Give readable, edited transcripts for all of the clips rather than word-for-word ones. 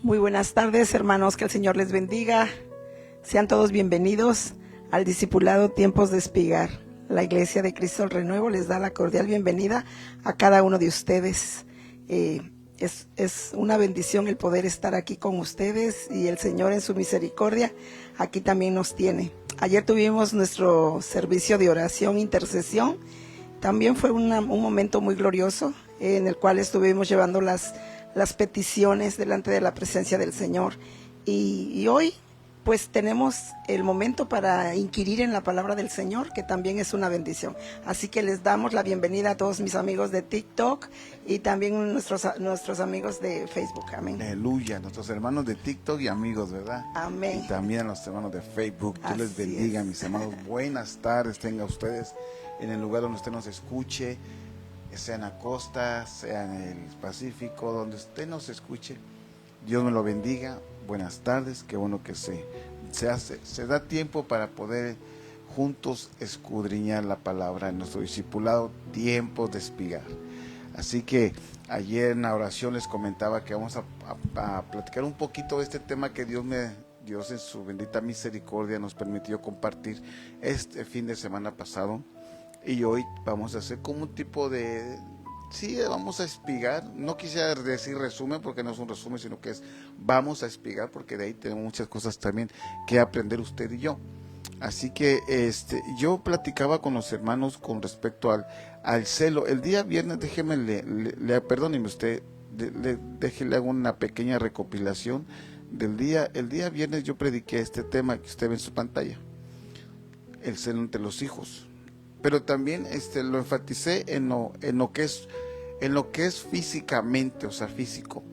Muy buenas tardes, hermanos, que el Señor les bendiga. Sean todos bienvenidos al Discipulado Tiempos de Espigar. La Iglesia de Cristo el Renuevo les da la cordial bienvenida a cada uno de ustedes. Es una bendición el poder estar aquí con ustedes, y el Señor en su misericordia aquí también nos tiene. Ayer tuvimos nuestro servicio de oración, intercesión. También fue un momento muy glorioso en el cual estuvimos llevando las peticiones delante de la presencia del Señor. Y hoy pues tenemos el momento para inquirir en la palabra del Señor, que también es una bendición. Así que les damos la bienvenida a todos mis amigos de TikTok y también nuestros amigos de Facebook. Amén. Aleluya, nuestros hermanos de TikTok y amigos, ¿verdad? Amén. Y también a los hermanos de Facebook. Dios les Así bendiga, es. mis hermanos. Buenas tardes tengan ustedes en el lugar donde usted nos escuche, sea en la costa, sea en el Pacífico, donde usted nos escuche. Dios me lo bendiga. Buenas tardes, qué bueno que se da tiempo para poder juntos escudriñar la palabra en nuestro discipulado, tiempos de espigar. Así que ayer en la oración les comentaba que vamos a platicar un poquito de este tema que Dios en su bendita misericordia nos permitió compartir este fin de semana pasado. Y hoy vamos a hacer como un tipo de... Sí, vamos a espigar. No quisiera decir resumen porque no es un resumen, sino que vamos a espigar, porque de ahí tenemos muchas cosas también que aprender usted y yo. Así que yo platicaba con los hermanos con respecto al celo. El día viernes, déjeme, perdóneme usted, déjele hago una pequeña recopilación del día. El día viernes yo prediqué este tema que usted ve en su pantalla, el celo entre los hijos. Pero también lo enfaticé en lo que es físicamente, o sea, físico.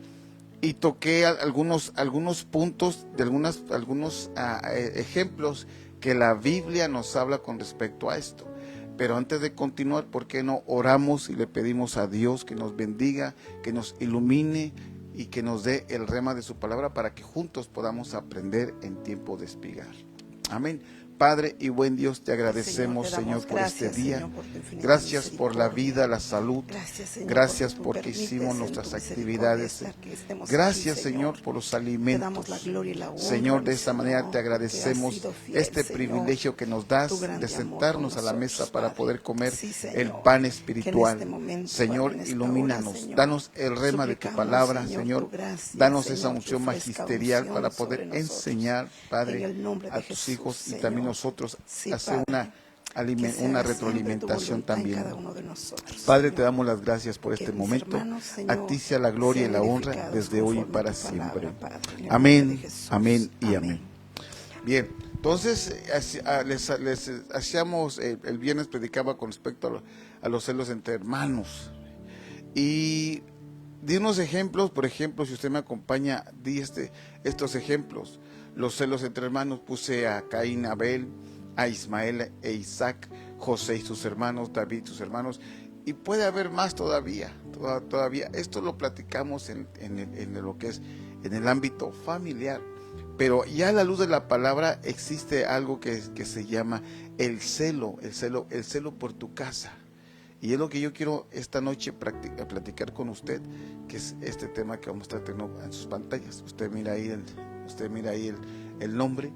Y toqué algunos puntos de algunos ejemplos que la Biblia nos habla con respecto a esto. Pero antes de continuar, ¿por qué no oramos y le pedimos a Dios que nos bendiga, que nos ilumine y que nos dé el rema de su palabra para que juntos podamos aprender en tiempo de espigar? Amén. Padre y buen Dios, te agradecemos, Señor, por este día. Señor, por Gracias por la vida, la salud. Gracias, Señor, Gracias porque porque tú hicimos permites nuestras en tu actividades. misericordia que estemos Gracias, aquí, Señor, por los Te damos alimentos. la gloria y la honra, Señor, de mi esta manera Señor, te que has agradecemos sido fiel, este Señor, privilegio que nos tu das grande de amor sentarnos con a la mesa nosotros, para Padre. poder comer Sí, Señor, el pan que en espiritual. este momento, Señor, Padre, en esta ilumínanos, hora, Señor, danos el rema de tu suplicamos, palabra, Señor, Señor. tu gracia, Danos Señor, esa tu unción fresca magisterial unción para sobre poder nosotros. enseñar, En Padre, el nombre de a tus Jesús, hijos y Señor. también nosotros Sí, hacer Padre, que se una haga siempre tu retroalimentación voluntad en también. cada uno de nosotros, Padre, te Señor. damos las gracias por Que este mis momento. hermanos, A Señor, ti sea la gloria y sean la honra edificados desde hoy y conforme a para tu palabra, siempre. Padre, en el nombre de Amén, Jesús. amén y Amén. amén. Bien, entonces les hacíamos, el viernes predicaba con respecto a los celos entre hermanos. Y di unos ejemplos, por ejemplo, si usted me acompaña, di estos ejemplos. Los celos entre hermanos, puse a Caín, Abel, a Ismael e Isaac, José y sus hermanos, David y sus hermanos, y puede haber más todavía. Esto lo platicamos en lo que es en el ámbito familiar, pero ya a la luz de la palabra existe algo que se llama el celo por tu casa. Y es lo que yo quiero esta noche platicar con usted, que es este tema que vamos a estar teniendo en sus pantallas. Usted mira ahí el nombre,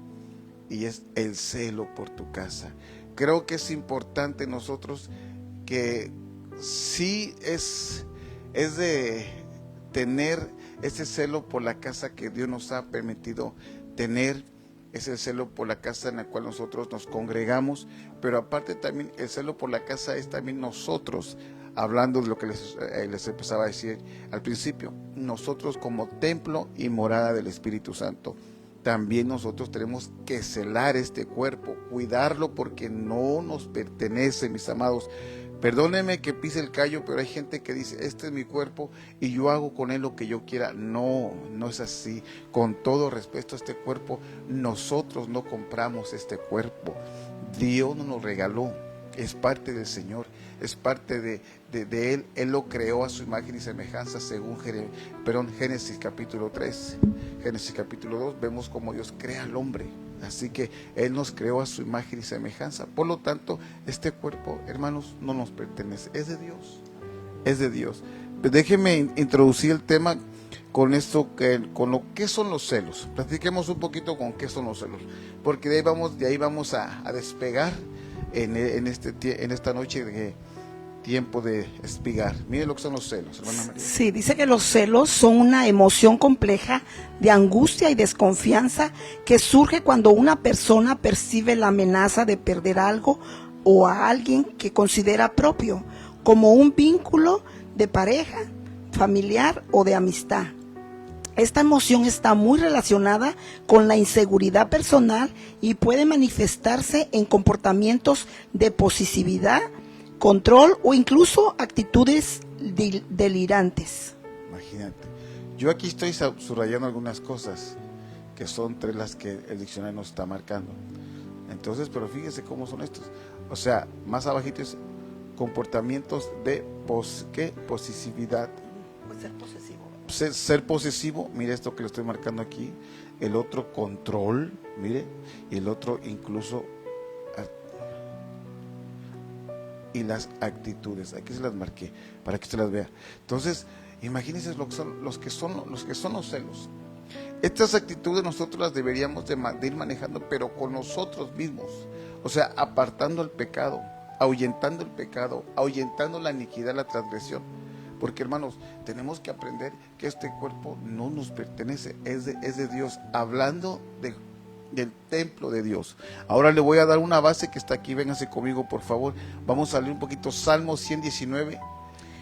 y es el celo por tu casa. Creo que es importante nosotros que sí es de tener ese celo por la casa que Dios nos ha permitido tener, ese celo por la casa en la cual nosotros nos congregamos, pero aparte también el celo por la casa es también nosotros, hablando de lo que les empezaba a decir al principio, nosotros como templo y morada del Espíritu Santo. También nosotros tenemos que celar este cuerpo, cuidarlo, porque no nos pertenece, mis amados. Perdónenme que pise el callo, pero hay gente que dice, este es mi cuerpo y yo hago con él lo que yo quiera. No es así. Con todo respeto a este cuerpo, nosotros no compramos este cuerpo. Dios nos lo regaló, es parte del Señor, es parte de Él. Él lo creó a su imagen y semejanza, según Génesis capítulo 3. Génesis capítulo 2, vemos cómo Dios crea al hombre. Así que Él nos creó a su imagen y semejanza. Por lo tanto, este cuerpo, hermanos, no nos pertenece, es de Dios. Es de Dios. Déjenme introducir el tema con esto, con lo que son los celos. Platiquemos un poquito con qué son los celos, porque de ahí vamos a despegar en esta noche de tiempo de espigar. Mire lo que son los celos, hermana María. Sí, dice que los celos son una emoción compleja de angustia y desconfianza que surge cuando una persona percibe la amenaza de perder algo o a alguien que considera propio, como un vínculo de pareja, familiar o de amistad. Esta emoción está muy relacionada con la inseguridad personal y puede manifestarse en comportamientos de posesividad, control o incluso actitudes delirantes. Imagínate. Yo aquí estoy subrayando algunas cosas que son 3 las que el diccionario nos está marcando. Entonces, pero fíjese cómo son estos. O sea, más abajito es comportamientos de posesividad. Pues ser posesivo. Ser posesivo, mire esto que le estoy marcando aquí. El otro control, mire. Y el otro incluso y las actitudes. Aquí se las marqué para que usted las vea. Entonces, imagínense los que son los celos. Estas actitudes nosotros las deberíamos de ir manejando, pero con nosotros mismos. O sea, apartando el pecado, ahuyentando el pecado, ahuyentando la iniquidad, la transgresión. Porque, hermanos, tenemos que aprender que este cuerpo no nos pertenece, es de Dios. Hablando del templo de Dios. Ahora le voy a dar una base que está aquí, vénganse conmigo por favor. Vamos a leer un poquito Salmo 119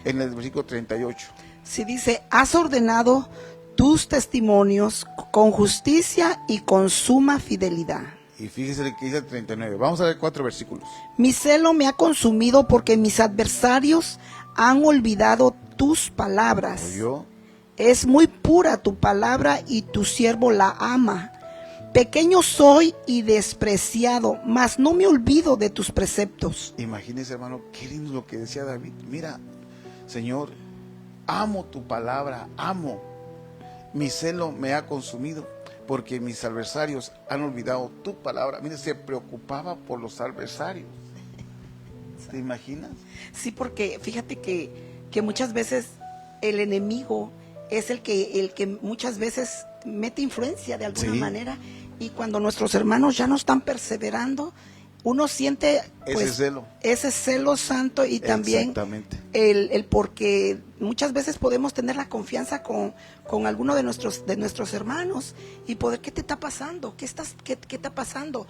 en el versículo 38. Si dice, has ordenado tus testimonios con justicia y con suma fidelidad. Y fíjese lo que dice el 39. Vamos a ver 4 versículos. Mi celo me ha consumido porque mis adversarios han olvidado tus palabras. ¿Oyó? Es muy pura tu palabra y tu siervo la ama. Pequeño soy y despreciado, mas no me olvido de tus preceptos. Imagínese, hermano, qué lindo lo que decía David. Mira, Señor, amo tu palabra, amo. Mi celo me ha consumido porque mis adversarios han olvidado tu palabra. Mire, se preocupaba por los adversarios. ¿Te imaginas? Sí, porque fíjate que muchas veces el enemigo es el que muchas veces mete influencia de alguna manera, y cuando nuestros hermanos ya no están perseverando, uno siente pues, ese celo santo, y también el porque muchas veces podemos tener la confianza con alguno de nuestros hermanos y poder, ¿qué te está pasando? ¿Qué está pasando?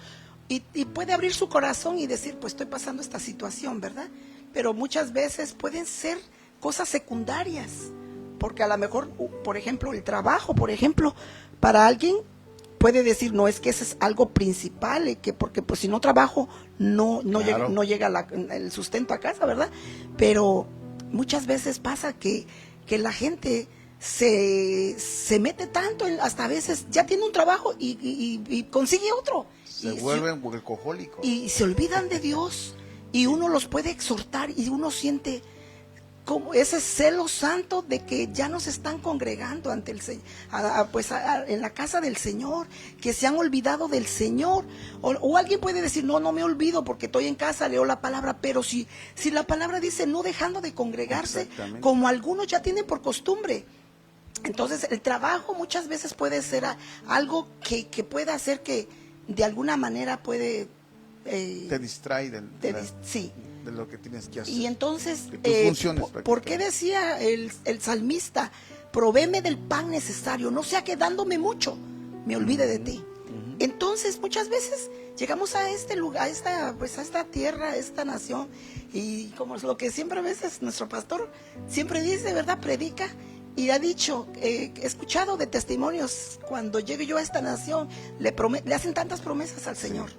Y puede abrir su corazón y decir, pues estoy pasando esta situación, ¿verdad? Pero muchas veces pueden ser cosas secundarias, porque a lo mejor, por ejemplo, el trabajo, por ejemplo, para alguien puede decir, no, es que ese es algo principal, que porque pues si no trabajo no llega el sustento a casa, ¿verdad? Pero muchas veces pasa que la gente se mete tanto, hasta a veces ya tiene un trabajo y consigue otro. Se vuelven workahólicos. Y se olvidan de Dios, y uno los puede exhortar, y uno siente como ese celo santo de que ya no se están congregando ante el Señor, en la casa del Señor, que se han olvidado del Señor. O alguien puede decir, no me olvido porque estoy en casa, leo la palabra, pero si la palabra dice no dejando de congregarse, como algunos ya tienen por costumbre. Entonces el trabajo muchas veces puede ser algo que pueda hacer que de alguna manera puede... te distrae sí. de lo que tienes que hacer. Y entonces, ¿por qué decía el salmista? Provéeme del pan necesario, no sea que dándome mucho me olvide de ti. Entonces muchas veces llegamos a este lugar, a esta tierra, a esta nación, y como es lo que siempre a veces nuestro pastor siempre dice, ¿verdad? Predica y ha dicho, he escuchado de testimonios, cuando llegue yo a esta nación le hacen tantas promesas al Señor,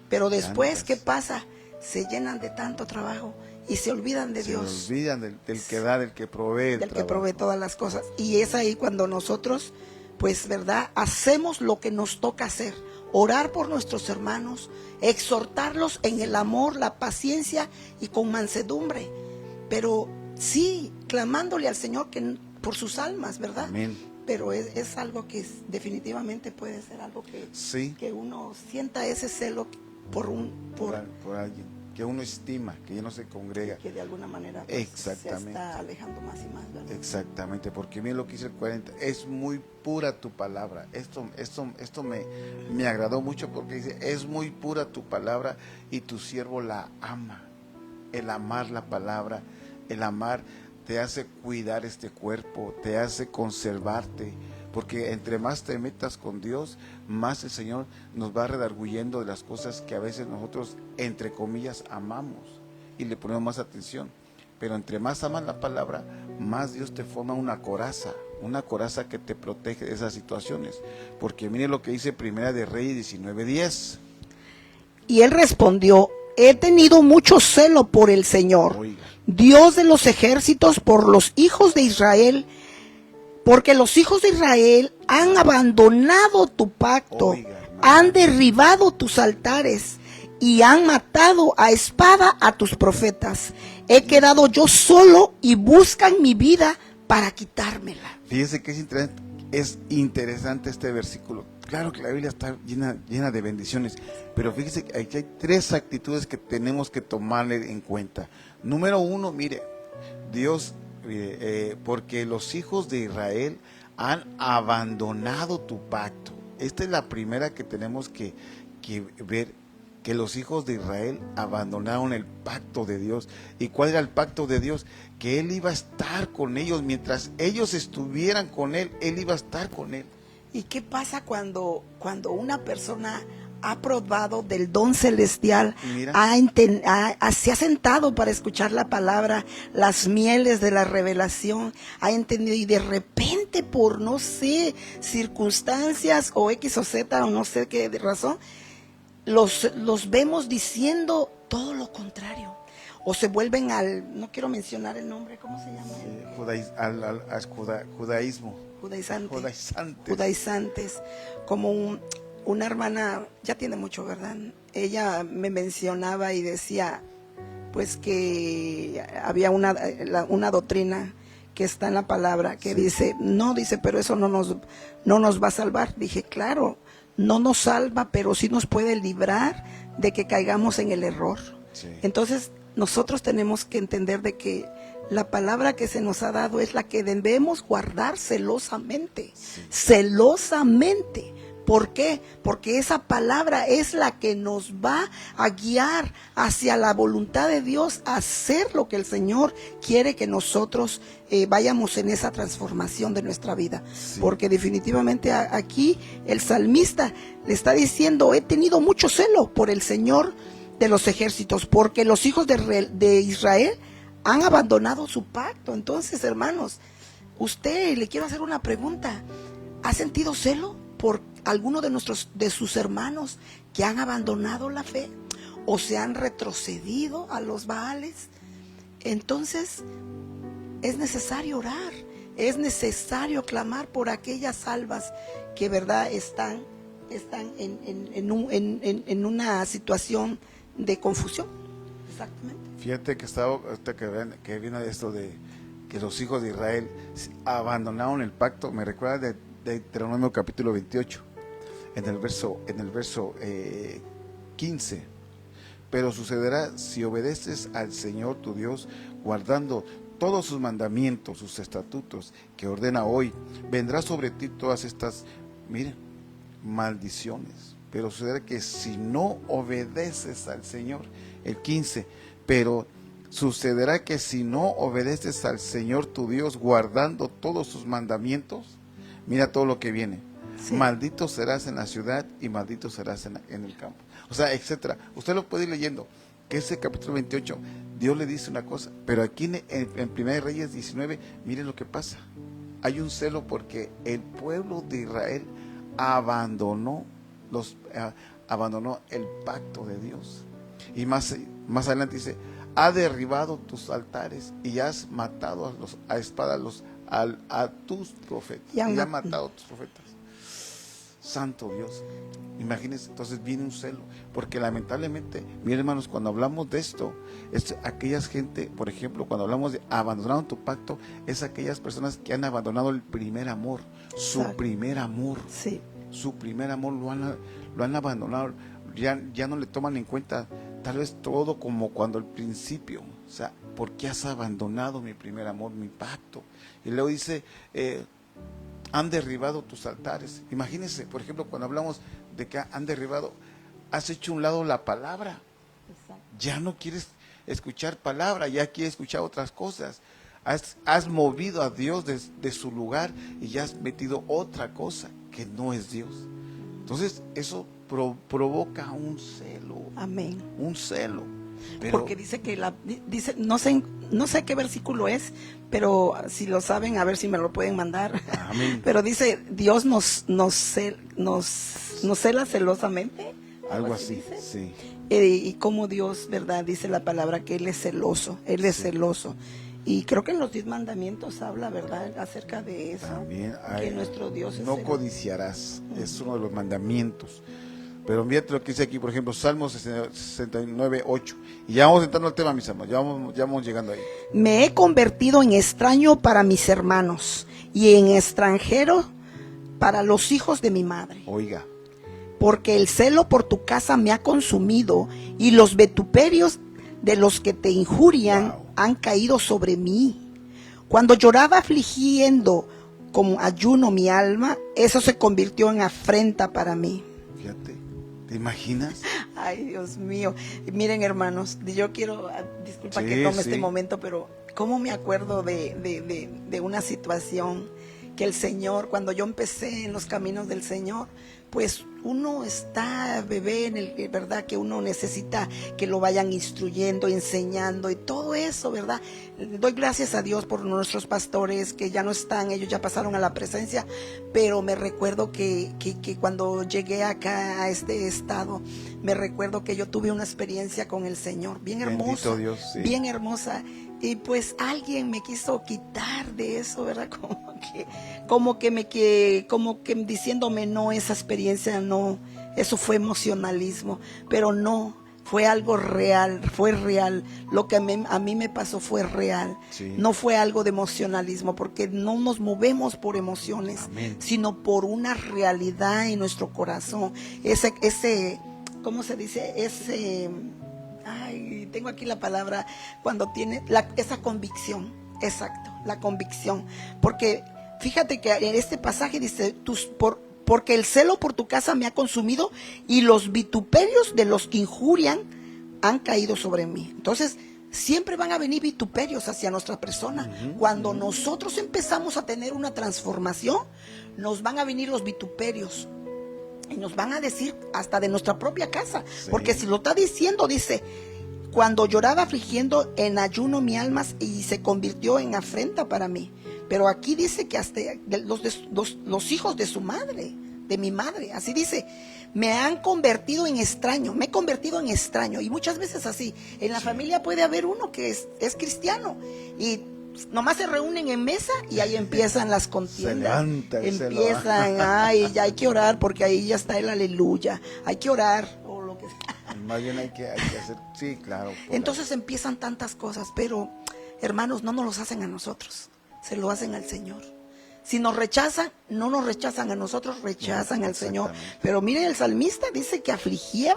pero después, ¿qué pasa? Se llenan de tanto trabajo y se olvidan de Dios. Se olvidan del que da, del que provee. Del que provee todas las cosas. Y es ahí cuando nosotros, pues, ¿verdad? Hacemos lo que nos toca hacer. Orar por nuestros hermanos, exhortarlos en el amor, la paciencia y con mansedumbre. Pero sí, clamándole al Señor por sus almas, ¿verdad? Amén. Pero es algo que definitivamente puede ser algo que uno sienta ese celo por alguien que uno estima, que ya no se congrega. Que de alguna manera pues, Exactamente. se está alejando más y más, ¿verdad? Exactamente, porque mira lo que dice el 40, es muy pura tu palabra. Esto me agradó mucho porque dice, es muy pura tu palabra y tu siervo la ama. El amar la palabra, el amar te hace cuidar este cuerpo, te hace conservarte, porque entre más te metas con Dios, más el Señor nos va redarguyendo de las cosas que a veces nosotros, entre comillas, amamos y le ponemos más atención. Pero entre más amas la palabra, más Dios te forma una coraza que te protege de esas situaciones. Porque mire lo que dice Primera de Reyes 19:10. Y él respondió, he tenido mucho celo por el Señor, Oiga. Dios de los ejércitos, por los hijos de Israel, porque los hijos de Israel han abandonado tu pacto, Oiga, hermano. han derribado tus altares y han matado a espada a tus profetas. He quedado yo solo y buscan mi vida para quitármela. Fíjese que es interesante este versículo. Claro que la Biblia está llena de bendiciones, pero fíjese que aquí hay 3 actitudes que tenemos que tomarle en cuenta. Número 1, mire, Dios, porque los hijos de Israel han abandonado tu pacto. Esta es la primera que tenemos que ver, que los hijos de Israel abandonaron el pacto de Dios. ¿Y cuál era el pacto de Dios? Que Él iba a estar con ellos, mientras ellos estuvieran con Él, Él iba a estar con Él. ¿Y qué pasa cuando una persona ha probado del don celestial, Mira. se ha sentado para escuchar la palabra, las mieles de la revelación, ha entendido y de repente por no sé, circunstancias o X o Z o no sé qué razón, los vemos diciendo todo lo contrario? O se vuelven no quiero mencionar el nombre, ¿cómo se llama? Judaísmo. Judaizantes, como una hermana, ya tiene mucho, ¿verdad? Ella me mencionaba y decía, pues que había una doctrina que está en la palabra que dice, pero eso no nos va a salvar. Dije, claro, no nos salva, pero sí nos puede librar de que caigamos en el error. Sí. Entonces, nosotros tenemos que entender de que la palabra que se nos ha dado es la que debemos guardar celosamente, celosamente. ¿Por qué? Porque esa palabra es la que nos va a guiar hacia la voluntad de Dios, a hacer lo que el Señor quiere que nosotros vayamos en esa transformación de nuestra vida. Sí. Porque definitivamente aquí el salmista le está diciendo, he tenido mucho celo por el Señor de los ejércitos, porque los hijos de Israel han abandonado su pacto. Entonces, hermanos, usted, le quiero hacer una pregunta, ¿ha sentido celo por alguno de sus hermanos que han abandonado la fe o se han retrocedido a los Baales? Entonces, es necesario orar, es necesario clamar por aquellas almas que, verdad, están en una situación de confusión. Exactamente. Fíjate que viene esto de que los hijos de Israel abandonaron el pacto. Me recuerda de Deuteronomio capítulo 28, en el verso 15. Pero sucederá si obedeces al Señor tu Dios, guardando todos sus mandamientos, sus estatutos que ordena hoy, vendrá sobre ti todas estas, miren, maldiciones. Pero sucederá que si no obedeces al Señor, el 15, pero sucederá que si no obedeces al Señor tu Dios, guardando todos sus mandamientos, mira todo lo que viene. Sí. Maldito serás en la ciudad y maldito serás en el campo. O sea, etcétera. Usted lo puede ir leyendo, que ese capítulo 28, Dios le dice una cosa, pero aquí en 1 Reyes 19, miren lo que pasa. Hay un celo porque el pueblo de Israel abandonó el pacto de Dios. Y más adelante dice, ha derribado tus altares y has matado a espada a tus profetas. Y ha matado a tus profetas. Santo Dios. Imagínense, entonces viene un celo, porque lamentablemente, miren, hermanos, cuando hablamos de esto, es aquellas gente, por ejemplo, cuando hablamos de abandonaron tu pacto, es aquellas personas que han abandonado el primer amor, su primer amor. Sí. Su primer amor lo han abandonado, ya no le toman en cuenta tal vez todo como cuando al principio, o sea, ¿por qué has abandonado mi primer amor, mi pacto? Y luego dice, han derribado tus altares. Imagínense, por ejemplo, cuando hablamos de que han derribado, has hecho a un lado la palabra. Exacto. Ya no quieres escuchar palabra, ya quieres escuchar otras cosas. Has movido a Dios de su lugar y ya has metido otra cosa que no es Dios. Entonces eso provoca un celo. Amén. Un celo. Pero, Porque dice que dice, no sé qué versículo es, pero si lo saben, a ver si me lo pueden mandar. amén. Pero dice, Dios nos cela celosamente. Algo así, dice. sí. Y como Dios, ¿verdad? Dice la palabra que Él es celoso, Él es celoso. Y creo que en los 10 mandamientos habla, ¿verdad? Acerca de eso. También que nuestro Dios es no celoso. codiciarás, es uno de los mandamientos. Pero fíjate lo que dice aquí, por ejemplo, Salmo 69, 8. Y ya vamos entrando al tema, mis hermanos, ya vamos llegando ahí. Me he convertido en extraño para mis hermanos y en extranjero para los hijos de mi madre. Oiga. Porque el celo por tu casa me ha consumido y los vituperios de los que te injurian han caído sobre mí. Cuando lloraba afligiendo como ayuno mi alma, eso se convirtió en afrenta para mí. Fíjate, ¿te imaginas? Ay, Dios mío. Miren, hermanos, yo quiero, disculpa que tome este momento, pero cómo me acuerdo de una situación que el Señor, cuando yo empecé en los caminos del Señor, pues uno está bebé en el, ¿verdad? Que uno necesita que lo vayan instruyendo, enseñando y todo eso, ¿verdad? Doy gracias a Dios por nuestros pastores que ya no están, ellos ya pasaron a la presencia, pero me recuerdo que cuando llegué acá a este estado, me recuerdo que yo tuve una experiencia con el Señor, bien hermosa, Dios, sí. bien hermosa. Y pues alguien me quiso quitar de eso, ¿verdad? Como que diciéndome, no, esa experiencia no, eso fue emocionalismo, pero no, fue algo real, fue real. Lo que a mí me pasó fue real, sí. No fue algo de emocionalismo, porque no nos movemos por emociones, amén, sino por una realidad en nuestro corazón, ese, ¿cómo se dice? Ay, tengo aquí la palabra, cuando tiene esa convicción, exacto, la convicción, porque fíjate que en este pasaje dice, porque el celo por tu casa me ha consumido y los vituperios de los que injurian han caído sobre mí. Entonces, siempre van a venir vituperios hacia nuestra persona. Cuando nosotros empezamos a tener una transformación, nos van a venir los vituperios. Y nos van a decir hasta de nuestra propia casa. Sí. Porque si lo está diciendo, dice, cuando lloraba afligiendo en ayuno mi alma y se convirtió en afrenta para mí. Pero aquí dice que hasta los hijos de su madre, de mi madre, así dice, me han convertido en extraño, me he convertido en extraño. Y muchas veces así, en la familia puede haber uno que es cristiano y nomás se reúnen en mesa y ahí empiezan las contiendas. Empiezan, ay, ya hay que orar porque ahí ya está el aleluya. Hay que orar o lo que sea. Más bien hay que hacer, sí, claro. Entonces empiezan tantas cosas, pero hermanos, no nos los hacen a nosotros, se lo hacen al Señor. Si nos rechazan, no nos rechazan a nosotros, rechazan al Señor. Pero miren, el salmista dice que afligía,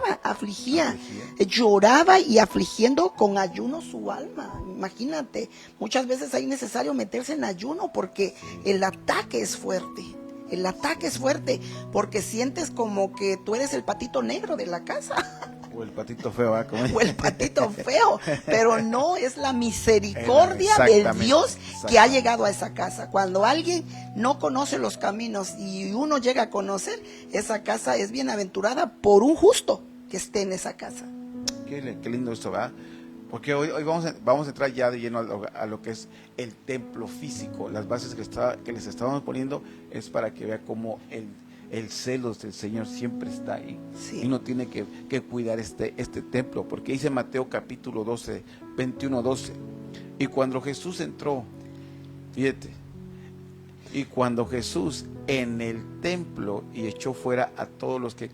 lloraba y afligiendo con ayuno su alma. Imagínate, muchas veces es necesario meterse en ayuno porque el ataque es fuerte. El ataque es fuerte porque sientes como que tú eres el patito negro de la casa. O el patito feo, ¿eh? O el patito feo, pero no, es la misericordia de Dios que ha llegado a esa casa. Cuando alguien no conoce los caminos y uno llega a conocer, esa casa es bienaventurada por un justo que esté en esa casa. Qué lindo esto, ¿verdad? Porque hoy vamos a entrar ya de lleno a lo que es el templo físico. Las bases que les estábamos poniendo es para que vea cómo el celo del Señor siempre está ahí. Sí. Y uno tiene que cuidar este templo, porque dice Mateo capítulo 12, 21, 12. Y cuando Jesús entró, fíjate, y cuando Jesús en el templo y echó fuera a todos los que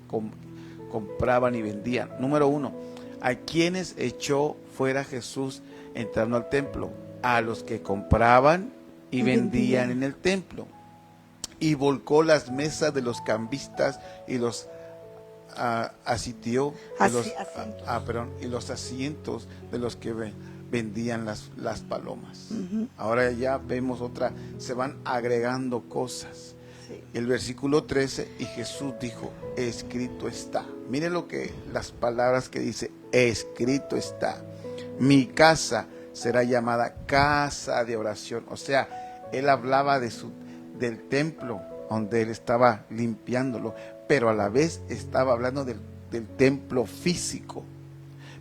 compraban y vendían. Número 1, ¿a quiénes echó fuera Jesús entrando al templo? A los que compraban y vendían en el templo. Y volcó las mesas de los cambistas y los asitió Asientos. y los asientos de los que vendían las palomas. Ahora ya vemos otra, se van agregando cosas. Sí. El versículo 13, y Jesús dijo, escrito está. Mire las palabras que dice, escrito está. Mi casa será llamada casa de oración. O sea, él hablaba del templo donde él estaba limpiándolo, pero a la vez estaba hablando del templo físico.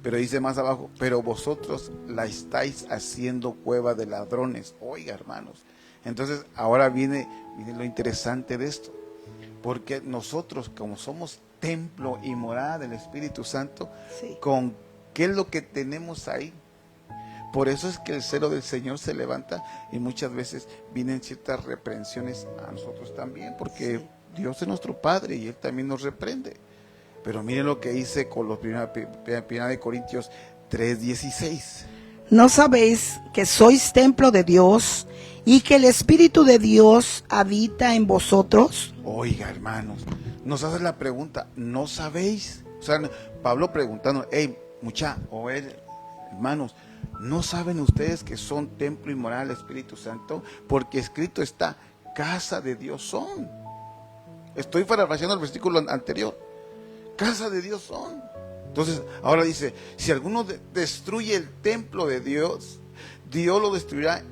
Pero dice más abajo, pero vosotros la estáis haciendo cueva de ladrones. Oiga, hermanos. Entonces, ahora viene lo interesante de esto. Porque nosotros, como somos templo y morada del Espíritu Santo, Sí. ¿con qué es lo que tenemos ahí? Por eso es que el celo del Señor se levanta y muchas veces vienen ciertas reprensiones a nosotros también, porque Sí. Dios es nuestro Padre y Él también nos reprende. Pero miren lo que dice con los 1 de Corintios 3:16. ¿No sabéis que sois templo de Dios y que el Espíritu de Dios habita en vosotros? Oiga, hermanos, nos hace la pregunta, ¿no sabéis? O sea, Pablo preguntando, hey, hermanos, ¿no saben ustedes que son templo y morada del Espíritu Santo? Porque escrito está, casa de Dios son. Estoy parafraseando el versículo anterior. Casa de Dios son. Entonces, ahora dice, si alguno destruye el templo de Dios, Dios lo destruirá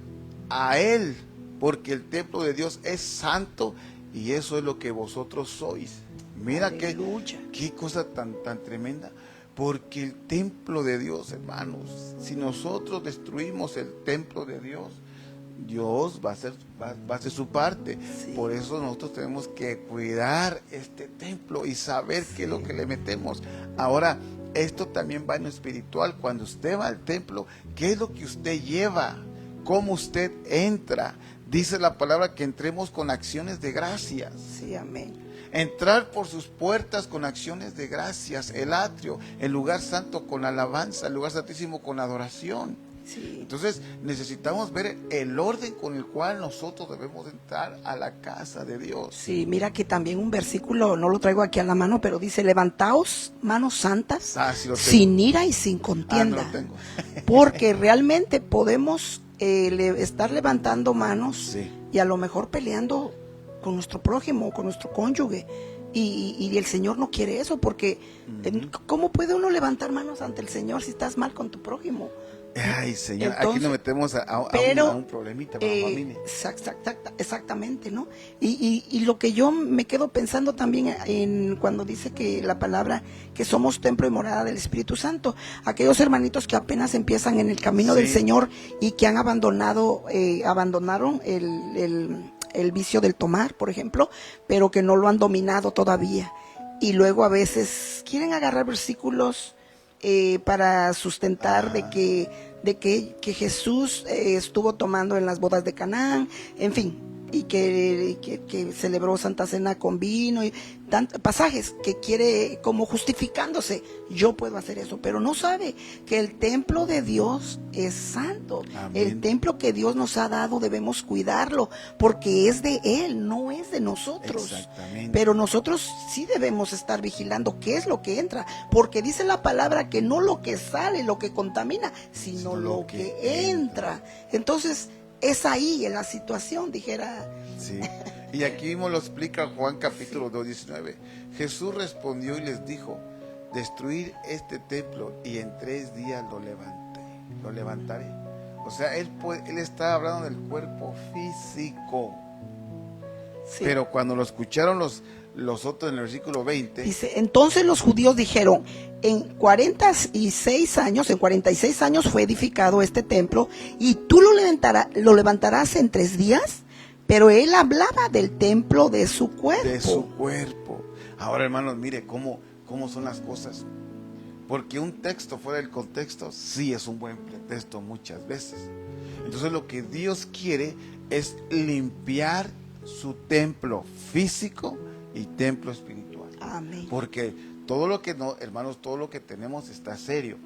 a él, porque el templo de Dios es santo y eso es lo que vosotros sois. Mira qué cosa tan tremenda. Porque el templo de Dios, hermanos, si nosotros destruimos el templo de Dios, Dios va a hacer su parte. Sí. Por eso nosotros tenemos que cuidar este templo y saber qué es lo que le metemos. Ahora, esto también va en lo espiritual. Cuando usted va al templo, ¿qué es lo que usted lleva? ¿Cómo usted entra? Dice la palabra que entremos con acciones de gracias. Sí, amén. Entrar por sus puertas con acciones de gracias, el atrio, el lugar santo con alabanza, el lugar santísimo con adoración. Sí. Entonces necesitamos ver el orden con el cual nosotros debemos entrar a la casa de Dios. Sí, mira que también un versículo, no lo traigo aquí a la mano, pero dice, levantaos manos santas, Sí lo tengo. sin ira y sin contienda. No lo tengo. Porque realmente podemos estar levantando manos Sí. y a lo mejor peleando con nuestro prójimo, con nuestro cónyuge. Y el Señor no quiere eso, porque ¿cómo puede uno levantar manos ante el Señor si estás mal con tu prójimo? Ay, Señor, Entonces, aquí nos metemos a un problemita. Exactamente, ¿no? Y lo que yo me quedo pensando también cuando dice que la palabra, que somos templo y morada del Espíritu Santo, aquellos hermanitos que apenas empiezan en el camino del Señor y que han abandonaron el vicio del tomar, por ejemplo, pero que no lo han dominado todavía. Y luego a veces quieren agarrar versículos para sustentar de que Jesús estuvo tomando en las bodas de Canaán, en fin, y que celebró Santa Cena con vino, y pasajes que quiere como justificándose, yo puedo hacer eso, pero no sabe que el templo de Dios es santo. Amén. El templo que Dios nos ha dado debemos cuidarlo, porque es de Él, no es de nosotros. Exactamente. Pero nosotros sí debemos estar vigilando qué es lo que entra, porque dice la palabra que no lo que sale, lo que contamina, sino lo que entra. Entonces, es ahí en la situación, dijera. Sí. Y aquí mismo lo explica Juan capítulo 2:19. Jesús respondió y les dijo, destruir este templo y en 3 días lo levantaré. O sea, él está hablando del cuerpo físico. Sí. Pero cuando lo escucharon los otros en el versículo 20. Dice, entonces los judíos dijeron, en 46 años fue edificado este templo y tú lo levantarás en 3 días. Pero él hablaba del templo de su cuerpo. De su cuerpo. Ahora, hermanos, mire cómo son las cosas. Porque un texto fuera del contexto sí es un buen pretexto muchas veces. Entonces lo que Dios quiere es limpiar su templo físico y templo espiritual. Amén. Porque todo lo que hermanos, todo lo que tenemos está serio.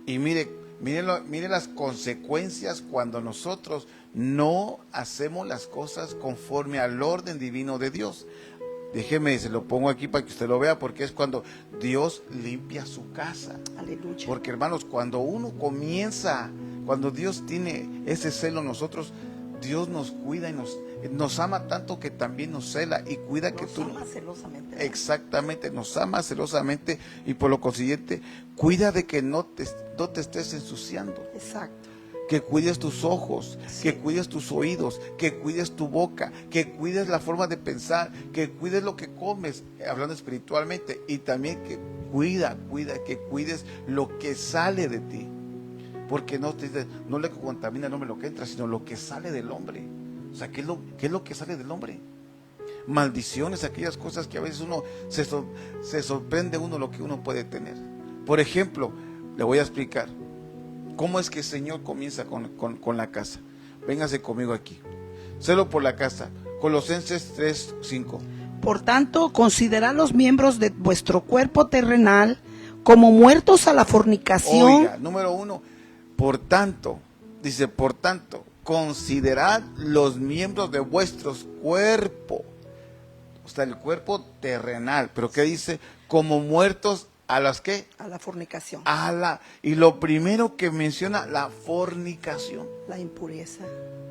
Y mire las consecuencias cuando nosotros no hacemos las cosas conforme al orden divino de Dios. Déjeme, se lo pongo aquí para que usted lo vea, porque es cuando Dios limpia su casa. Aleluya. Porque hermanos, cuando uno comienza, cuando Dios tiene ese celo en nosotros, Dios nos cuida y nos ama tanto que también nos cela y cuida que tú... Nos ama celosamente. Exactamente, nos ama celosamente y por lo consiguiente, cuida de que no te estés ensuciando. Exacto. Que cuides tus ojos, Sí. que cuides tus oídos, que cuides tu boca, que cuides la forma de pensar, que cuides lo que comes, hablando espiritualmente, y también que que cuides lo que sale de ti. Porque no le contamina el hombre lo que entra, sino lo que sale del hombre. O sea, ¿qué es lo que sale del hombre? Maldiciones, aquellas cosas que a veces uno se sorprende uno lo que uno puede tener. Por ejemplo, le voy a explicar cómo es que el Señor comienza con la casa. Véngase conmigo aquí. Celo por la casa. Colosenses 3:5. Por tanto, considerad los miembros de vuestro cuerpo terrenal como muertos a la fornicación. Oiga, número 1, por tanto, dice, por tanto, considerad los miembros de vuestros cuerpos. O sea, el cuerpo terrenal. Pero ¿qué dice? Como muertos ¿a las qué? A la fornicación. Y lo primero que menciona, la fornicación. La impureza.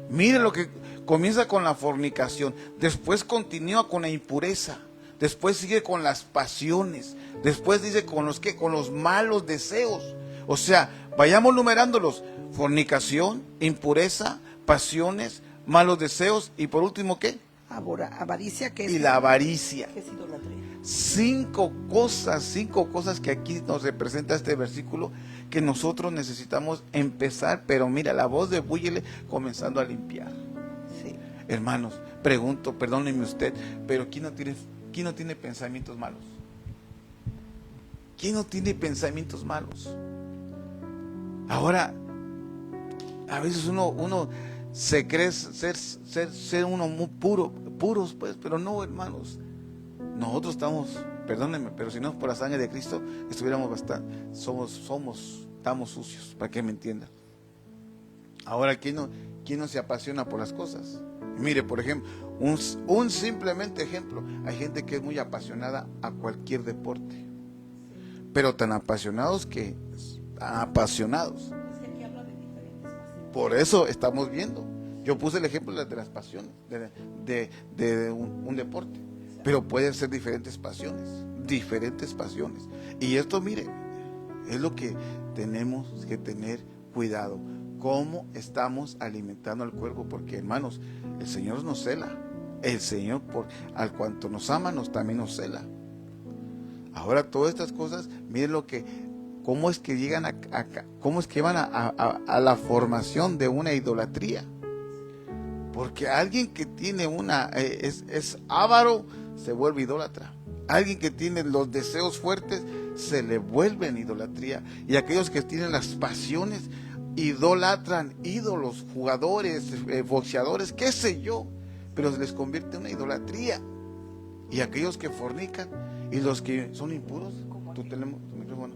Mire lo que comienza con la fornicación, después continúa con la impureza, después sigue con las pasiones, después dice con los malos deseos. O sea, vayamos numerándolos: fornicación, impureza, pasiones, malos deseos y por último ¿qué? Avaricia, que es... Y la avaricia. Que es idolatría. Cinco cosas que aquí nos representa este versículo que nosotros necesitamos empezar, pero mira, la voz de Búyele comenzando a limpiar. Sí. Hermanos, pregunto, perdónenme usted, pero ¿quién no tiene pensamientos malos? ¿Quién no tiene pensamientos malos? Ahora, a veces uno se cree ser uno muy puros pues, pero no, hermanos. Nosotros estamos, perdónenme, pero si no es por la sangre de Cristo, estuviéramos estamos sucios, para que me entiendan. Ahora, ¿quién no se apasiona por las cosas? Mire, por ejemplo, un simplemente ejemplo, hay gente que es muy apasionada a cualquier deporte, pero tan apasionados. Por eso estamos viendo. Yo puse el ejemplo de las pasiones, de un deporte. Pero pueden ser diferentes pasiones. Y esto, mire, es lo que tenemos que tener cuidado. Cómo estamos alimentando al cuerpo, porque hermanos, el Señor nos cela. El Señor, al cuanto nos ama, también nos cela. Ahora, todas estas cosas, miren cómo es que llegan cómo es que van a la formación de una idolatría. Porque alguien que tiene es avaro, se vuelve idólatra. Alguien que tiene los deseos fuertes, se le vuelve en idolatría. Y aquellos que tienen las pasiones, idolatran ídolos, jugadores, boxeadores, qué sé yo, pero se les convierte en una idolatría. Y aquellos que fornican y los que son impuros, tú tenemos tu micrófono.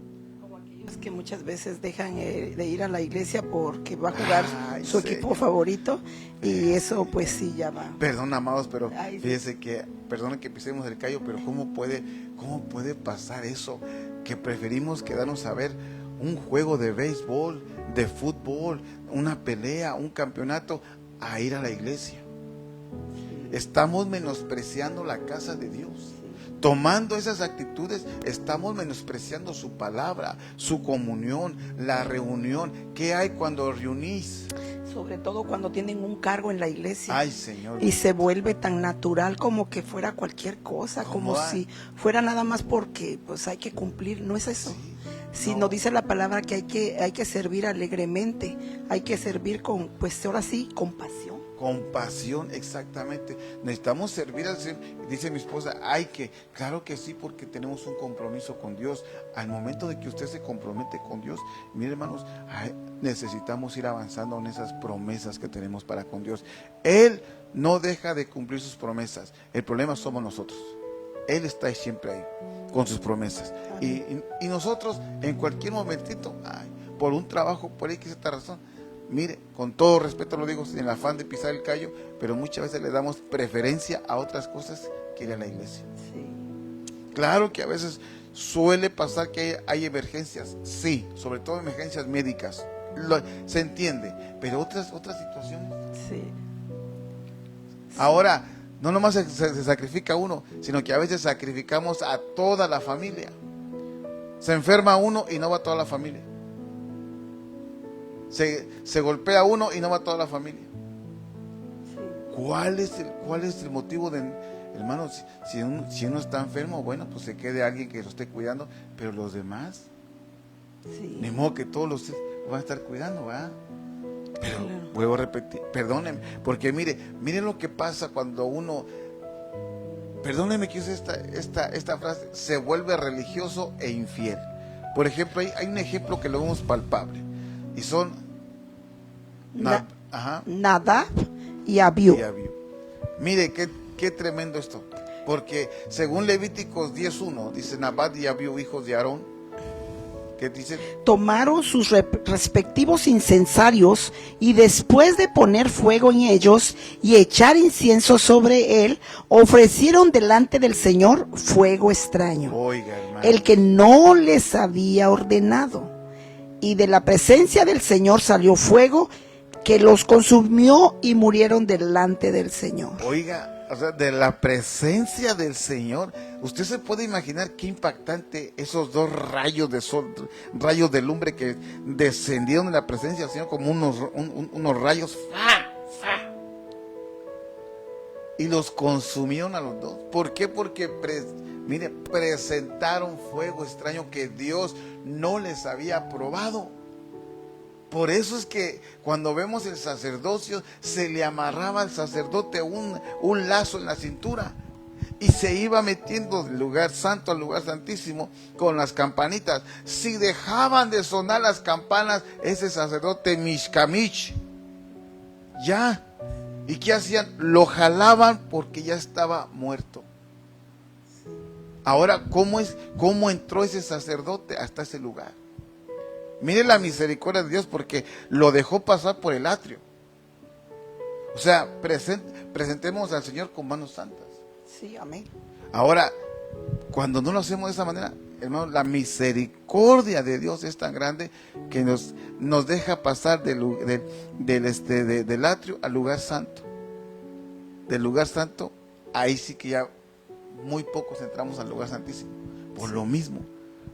Es que muchas veces dejan de ir a la iglesia porque va a jugar su equipo favorito, y eso pues sí ya va. Perdón, amados, pero Ay, sí. fíjese que, perdonen que pisemos el callo, pero ¿cómo puede pasar eso? Que preferimos quedarnos a ver un juego de béisbol, de fútbol, una pelea, un campeonato, a ir a la iglesia. Estamos menospreciando la casa de Dios. Tomando esas actitudes, estamos menospreciando su palabra, su comunión, la reunión. ¿Qué hay cuando reunís? Sobre todo cuando tienen un cargo en la iglesia. Ay, Señor. Y se vuelve tan natural como que fuera cualquier cosa, como si fuera nada más porque pues hay que cumplir. No es eso. Sí, Si nos dice la palabra que hay que servir alegremente, hay que servir con, pues ahora sí, compasión. Compasión, exactamente. Necesitamos servir al Señor. Dice mi esposa, claro que sí, porque tenemos un compromiso con Dios. Al momento de que usted se compromete con Dios, mire, hermanos, necesitamos ir avanzando en esas promesas que tenemos para con Dios. Él no deja de cumplir sus promesas. El problema somos nosotros. Él está siempre ahí con sus promesas. Y nosotros en cualquier momentito, por un trabajo, por X esta razón, mire, con todo respeto lo digo, sin el afán de pisar el callo, pero muchas veces le damos preferencia a otras cosas que ir a la iglesia. Sí. Claro que a veces suele pasar que hay emergencias, sí, sobre todo emergencias médicas, se entiende, pero otras situaciones. Sí. Ahora, no nomás se sacrifica uno, sino que a veces sacrificamos a toda la familia. Se enferma uno y no va toda la familia. Se golpea uno y no va toda la familia. Sí. ¿Cuál es el motivo de, hermano, si uno está enfermo, bueno, pues se quede alguien que lo esté cuidando, pero los demás, Sí. ni modo que todos los van a estar cuidando, ¿verdad? Pero Claro. vuelvo a repetir, perdónenme, porque mire lo que pasa cuando uno, perdónenme que use esta frase, se vuelve religioso e infiel. Por ejemplo, hay un ejemplo que lo vemos palpable, y son Nadab y Abiú. y Abiú. Mire qué tremendo esto, porque según Levíticos 10:1 dice Nadab y Abiú, hijos de Aarón, que dice, Tomaron sus respectivos incensarios y después de poner fuego en ellos y echar incienso sobre él, ofrecieron delante del Señor fuego extraño, oiga, hermano, el que no les había ordenado. Y de la presencia del Señor salió fuego que los consumió y murieron delante del Señor. oiga, o sea, de la presencia del Señor, usted se puede imaginar qué impactante esos dos rayos de sol, rayos de lumbre que descendieron de la presencia del Señor como unos rayos, y los consumieron a los dos. ¿Por qué? Porque presentaron fuego extraño que Dios no les había aprobado. Por eso es que cuando vemos el sacerdocio, se le amarraba al sacerdote un lazo en la cintura y se iba metiendo del lugar santo al lugar santísimo con las campanitas. Si dejaban de sonar las campanas, ese sacerdote mishkamich, ya. ¿Y qué hacían? Lo jalaban porque ya estaba muerto. Ahora, ¿cómo entró ese sacerdote hasta ese lugar? Mire la misericordia de Dios, porque lo dejó pasar por el atrio. O sea, presentemos al Señor con manos santas. Sí, amén. Ahora, cuando no lo hacemos de esa manera, hermano, la misericordia de Dios es tan grande que nos deja pasar del atrio al lugar santo. Del lugar santo, ahí sí que ya muy pocos entramos al lugar santísimo. Por lo mismo.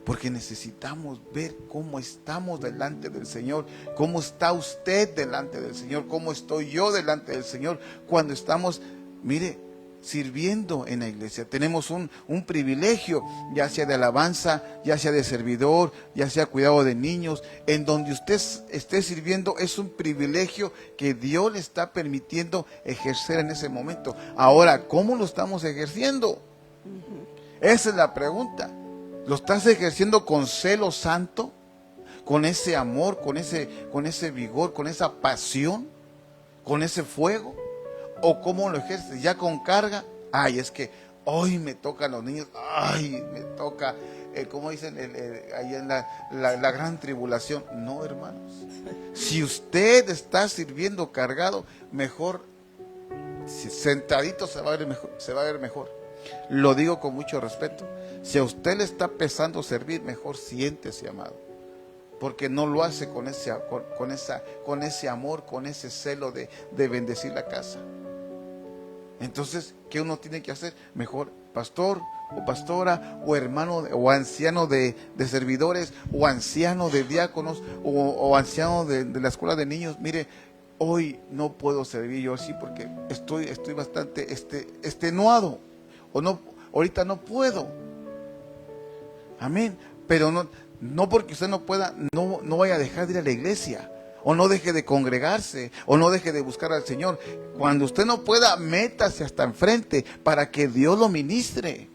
Porque necesitamos ver cómo estamos delante del Señor, cómo está usted delante del Señor, cómo estoy yo delante del Señor cuando estamos, mire, sirviendo en la iglesia. Tenemos un privilegio, ya sea de alabanza, ya sea de servidor, ya sea cuidado de niños. En donde usted esté sirviendo es un privilegio que Dios le está permitiendo ejercer en ese momento. Ahora, ¿cómo lo estamos ejerciendo? Esa es la pregunta. ¿Lo estás ejerciendo con celo santo? ¿Con ese amor, con ese vigor, con esa pasión, con ese fuego? ¿O cómo lo ejerces? ¿Ya con carga? Ay, es que hoy me tocan los niños, ay, me toca, como dicen, ahí en la gran tribulación. No, hermanos. Si usted está sirviendo cargado, mejor, sentadito se va a ver mejor. Lo digo con mucho respeto. Si a usted le está pesando servir, mejor siéntese, amado, porque no lo hace con ese amor, con ese celo de bendecir la casa. Entonces, ¿qué uno tiene que hacer? Mejor, pastor o pastora o hermano o anciano de servidores o anciano de diáconos o anciano de la escuela de niños. Mire, hoy no puedo servir yo así porque estoy bastante extenuado, o no, ahorita no puedo. Amén. Pero no porque usted no pueda, no vaya a dejar de ir a la iglesia, o no deje de congregarse, o no deje de buscar al Señor. Cuando usted no pueda, métase hasta enfrente para que Dios lo ministre,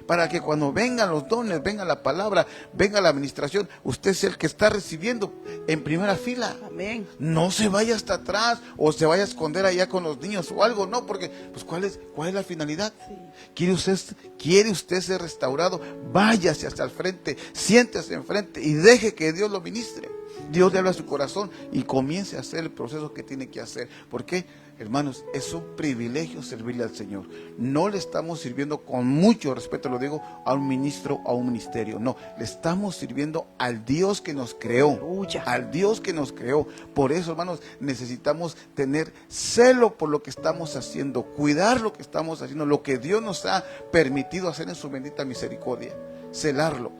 para que cuando vengan los dones, venga la palabra, venga la administración, usted sea el que está recibiendo en primera fila. Amén. No se vaya hasta atrás o se vaya a esconder allá con los niños o algo, no, porque pues ¿cuál es la finalidad? Sí. ¿Quiere usted ser restaurado? Váyase hasta el frente, siéntese enfrente y deje que Dios lo ministre. Dios le habla a su corazón y comience a hacer el proceso que tiene que hacer. ¿Por qué? Hermanos, es un privilegio servirle al Señor. No le estamos sirviendo, con mucho respeto lo digo, a un ministro, a un ministerio. No, le estamos sirviendo al Dios que nos creó. Aleluya. Al Dios que nos creó. Por eso, hermanos, necesitamos tener celo por lo que estamos haciendo, cuidar lo que estamos haciendo, lo que Dios nos ha permitido hacer en su bendita misericordia. Celarlo.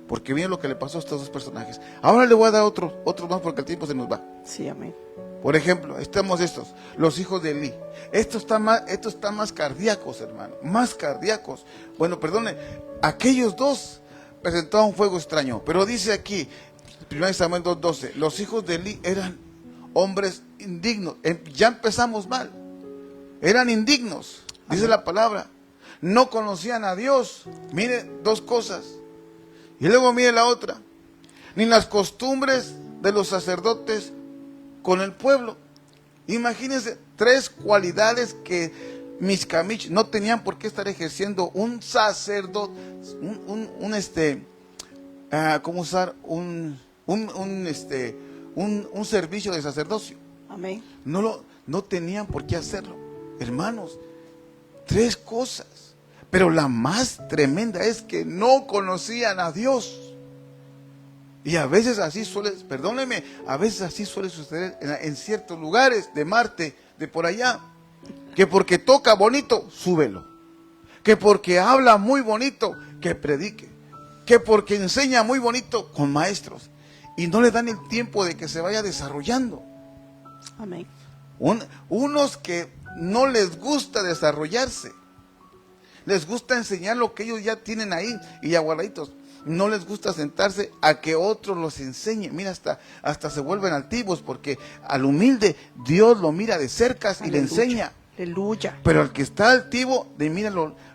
Porque miren lo que le pasó a estos dos personajes. Ahora le voy a dar otro más porque el tiempo se nos va. Sí, amén. Por ejemplo, estamos los hijos de Elí. Estos están más cardíacos, hermano, más cardíacos. Bueno, perdone, aquellos dos presentaban un fuego extraño, pero dice aquí, 1 Samuel 2:12, los hijos de Elí eran hombres indignos. Ya empezamos mal, eran indignos, dice la palabra. No conocían a Dios. Mire, dos cosas. Y luego mire la otra. Ni las costumbres de los sacerdotes con el pueblo. Imagínense, tres cualidades que Mishcamich no tenían por qué estar ejerciendo un sacerdote, ¿cómo usar? Un servicio de sacerdocio. Amén. No tenían por qué hacerlo. Hermanos, tres cosas. Pero la más tremenda es que no conocían a Dios. Y a veces así a veces así suele suceder en ciertos lugares de Marte, de por allá. Que porque toca bonito, súbelo. Que porque habla muy bonito, que predique. Que porque enseña muy bonito, con maestros. Y no le dan el tiempo de que se vaya desarrollando. Amén. Unos que no les gusta desarrollarse. Les gusta enseñar lo que ellos ya tienen ahí y ya guardaditos. No les gusta sentarse a que otros los enseñe. Mira, hasta se vuelven altivos porque al humilde Dios lo mira de cerca y le enseña. Aleluya. Pero al que está altivo,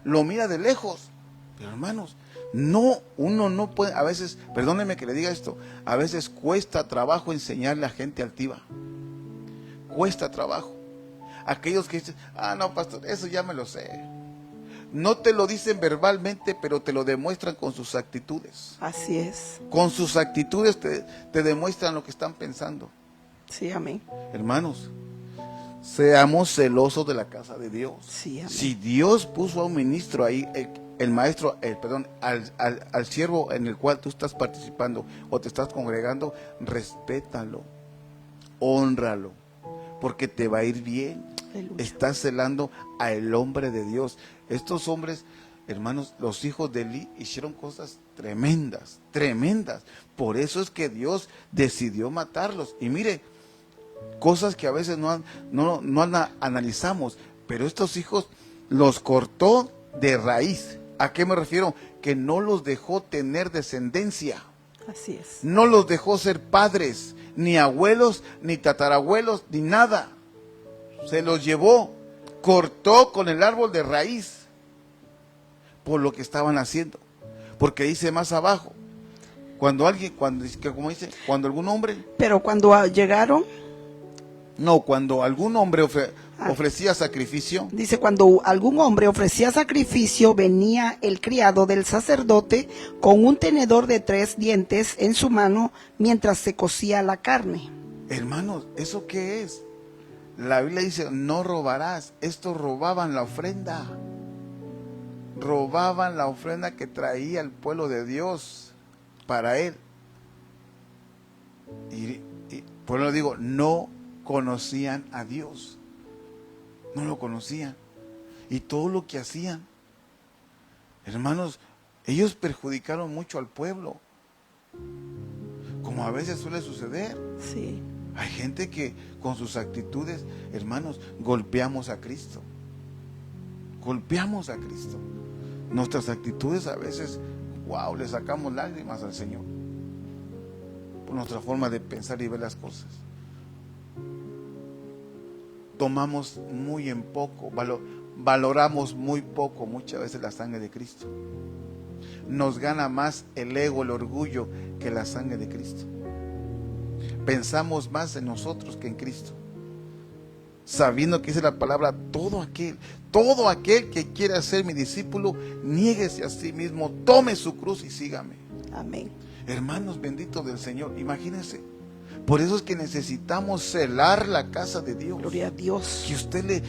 lo mira de lejos. Pero hermanos, uno no puede, a veces, perdónenme que le diga esto, a veces cuesta trabajo enseñarle a gente altiva. Cuesta trabajo. Aquellos que dicen, no, pastor, eso ya me lo sé. No te lo dicen verbalmente, pero te lo demuestran con sus actitudes. Así es. Con sus actitudes te demuestran lo que están pensando. Sí, amén. Hermanos, seamos celosos de la casa de Dios. Sí, amén. Si Dios puso a un ministro ahí, al siervo en el cual tú estás participando o te estás congregando, respétalo, hónralo, porque te va a ir bien. Aleluya. Estás celando al hombre de Dios. Estos hombres, hermanos, los hijos de Elí hicieron cosas tremendas, tremendas. Por eso es que Dios decidió matarlos. Y mire, cosas que a veces no analizamos, pero estos hijos los cortó de raíz. ¿A qué me refiero? Que no los dejó tener descendencia. Así es. No los dejó ser padres, ni abuelos, ni tatarabuelos, ni nada. Se los llevó, cortó con el árbol de raíz por lo que estaban haciendo. Porque dice más abajo, cuando algún hombre... Pero cuando llegaron... No, cuando algún hombre ofrecía sacrificio. Dice, cuando algún hombre ofrecía sacrificio, venía el criado del sacerdote con un tenedor de 3 dientes en su mano mientras se cocía la carne. Hermanos, ¿eso qué es? La Biblia dice, no robarás. Estos robaban la ofrenda. Robaban la ofrenda que traía el pueblo de Dios para él. Y por eso digo, no conocían a Dios. No lo conocían. Y todo lo que hacían, hermanos, ellos perjudicaron mucho al pueblo. Como a veces suele suceder. Sí. Hay gente que con sus actitudes, hermanos, golpeamos a Cristo. Golpeamos a Cristo. Nuestras actitudes a veces, le sacamos lágrimas al Señor. Por nuestra forma de pensar y ver las cosas. Tomamos muy en poco, valoramos muy poco muchas veces la sangre de Cristo. Nos gana más el ego, el orgullo, que la sangre de Cristo. Pensamos más en nosotros que en Cristo. Sabiendo que dice la palabra, todo aquel que quiera ser mi discípulo, niéguese a sí mismo, tome su cruz y sígame. Amén. Hermanos benditos del Señor, imagínense, Por eso es que necesitamos celar la casa de Dios. Gloria a Dios. Que usted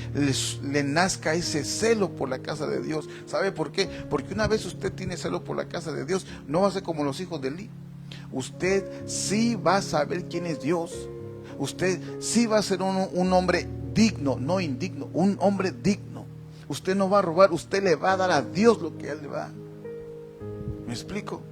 le nazca ese celo por la casa de Dios. ¿Sabe por qué? Porque una vez usted tiene celo por la casa de Dios, no va a ser como los hijos de Eli. Usted sí va a saber quién es Dios. Usted sí va a ser un hombre digno, no indigno, un hombre digno. Usted no va a robar, usted le va a dar a Dios lo que Él le va. ¿Me explico?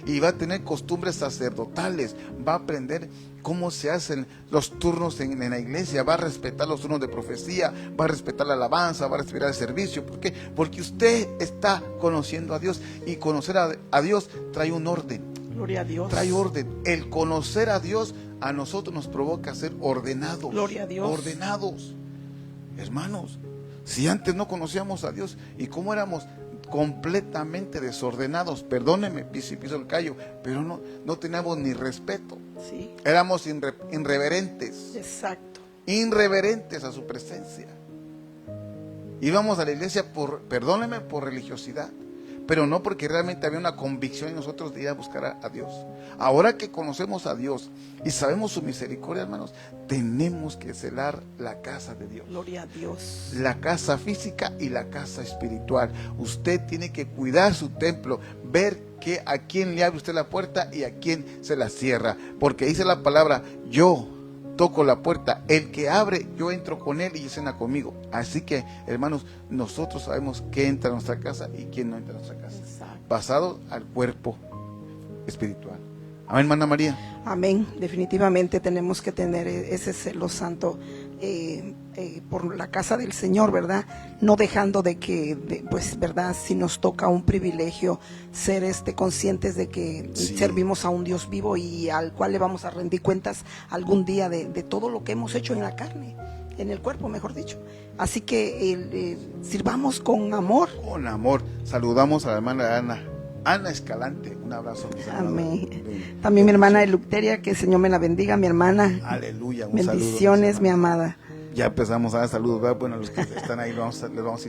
Y va a tener costumbres sacerdotales, va a aprender cómo se hacen los turnos en la iglesia, va a respetar los turnos de profecía, va a respetar la alabanza, va a respetar el servicio. ¿Por qué? Porque usted está conociendo a Dios, y conocer a Dios trae un orden. Gloria a Dios. Trae orden. El conocer a Dios a nosotros nos provoca ser ordenados. Gloria a Dios. Ordenados. Hermanos, si antes no conocíamos a Dios y cómo éramos completamente desordenados, perdónenme si piso el callo, pero no teníamos ni respeto. Sí. Éramos irreverentes. Exacto. Irreverentes a su presencia. Íbamos a la iglesia perdónenme, por religiosidad, pero no porque realmente había una convicción en nosotros de ir a buscar a Dios. Ahora que conocemos a Dios y sabemos su misericordia, hermanos, tenemos que celar la casa de Dios. Gloria a Dios. La casa física y la casa espiritual. Usted tiene que cuidar su templo, ver que a quién le abre usted la puerta y a quién se la cierra. Porque dice la palabra, yo toco la puerta, el que abre, yo entro con él y cena conmigo. Así que, hermanos, nosotros sabemos quién entra a nuestra casa y quién no entra a nuestra casa. Exacto. Basado al cuerpo espiritual. Amén, hermana María. Amén. Definitivamente tenemos que tener ese celo santo por la casa del Señor, ¿verdad? No dejando de que, pues, ¿verdad? Si nos toca un privilegio ser conscientes de que Sí. servimos a un Dios vivo y al cual le vamos a rendir cuentas algún día de todo lo que hemos hecho en la carne, en el cuerpo, mejor dicho. Así que sirvamos con amor. Con amor. Saludamos a la hermana Ana Escalante. Un abrazo, mis hermanos. Amén. También mi hermana Eleuteria, que el Señor me la bendiga, mi hermana. Aleluya. Un Bendiciones, saludo, mi amada. Ya empezamos a dar saludos, ¿verdad? Bueno, los que están ahí les vamos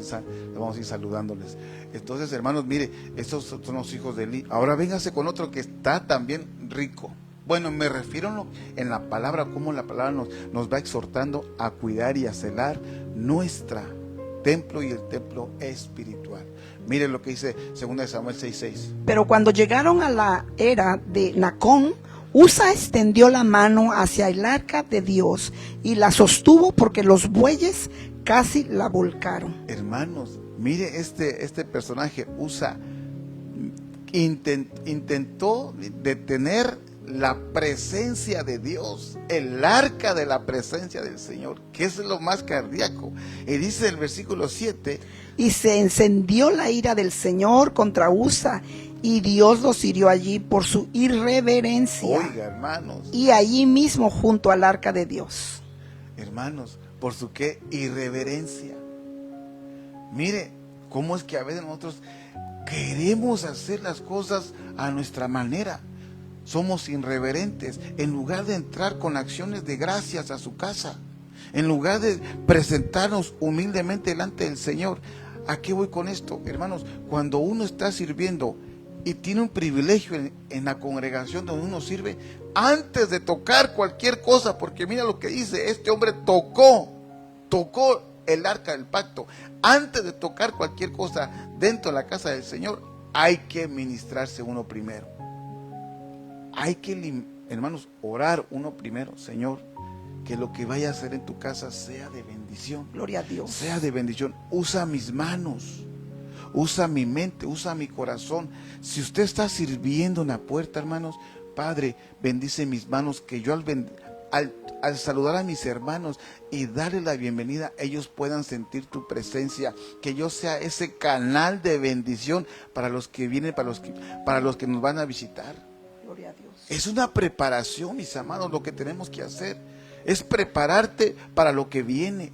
a ir saludándoles. Entonces, hermanos, mire, estos son los hijos de Eli. Ahora véngase con otro que está también rico. Bueno, me refiero en la palabra, cómo la palabra nos va exhortando a cuidar y a celar nuestra templo y el templo espiritual. Mire lo que dice 2 Samuel 6:6. Pero cuando llegaron a la era de Nacón, Usa extendió la mano hacia el arca de Dios y la sostuvo porque los bueyes casi la volcaron. Hermanos, mire este personaje, Usa, intentó detener la presencia de Dios, el arca de la presencia del Señor, que es lo más cardíaco. Y dice el versículo 7: y se encendió la ira del Señor contra Usa, y Dios los hirió allí por su irreverencia. Oiga, hermanos. Y allí mismo junto al arca de Dios. Hermanos, por su qué irreverencia. Mire, cómo es que a veces nosotros queremos hacer las cosas a nuestra manera. Somos irreverentes. En lugar de entrar con acciones de gracias a su casa, en lugar de presentarnos humildemente delante del Señor. ¿A qué voy con esto, hermanos? Cuando uno está sirviendo y tiene un privilegio en la congregación donde uno sirve, antes de tocar cualquier cosa, porque mira lo que dice, este hombre tocó el arca del pacto. Antes de tocar cualquier cosa dentro de la casa del Señor, hay que ministrarse uno primero. Hay que, hermanos, orar uno primero. Señor, que lo que vaya a hacer en tu casa sea de bendición. Gloria a Dios. Sea de bendición. Usa mis manos, usa mi mente, usa mi corazón. Si usted está sirviendo en la puerta, hermanos, Padre, bendice mis manos, que yo al saludar a mis hermanos y darle la bienvenida, ellos puedan sentir tu presencia, que yo sea ese canal de bendición para los que vienen, para los que nos van a visitar. Gloria a Dios. Es una preparación, mis amados, lo que tenemos que hacer es prepararte para lo que viene.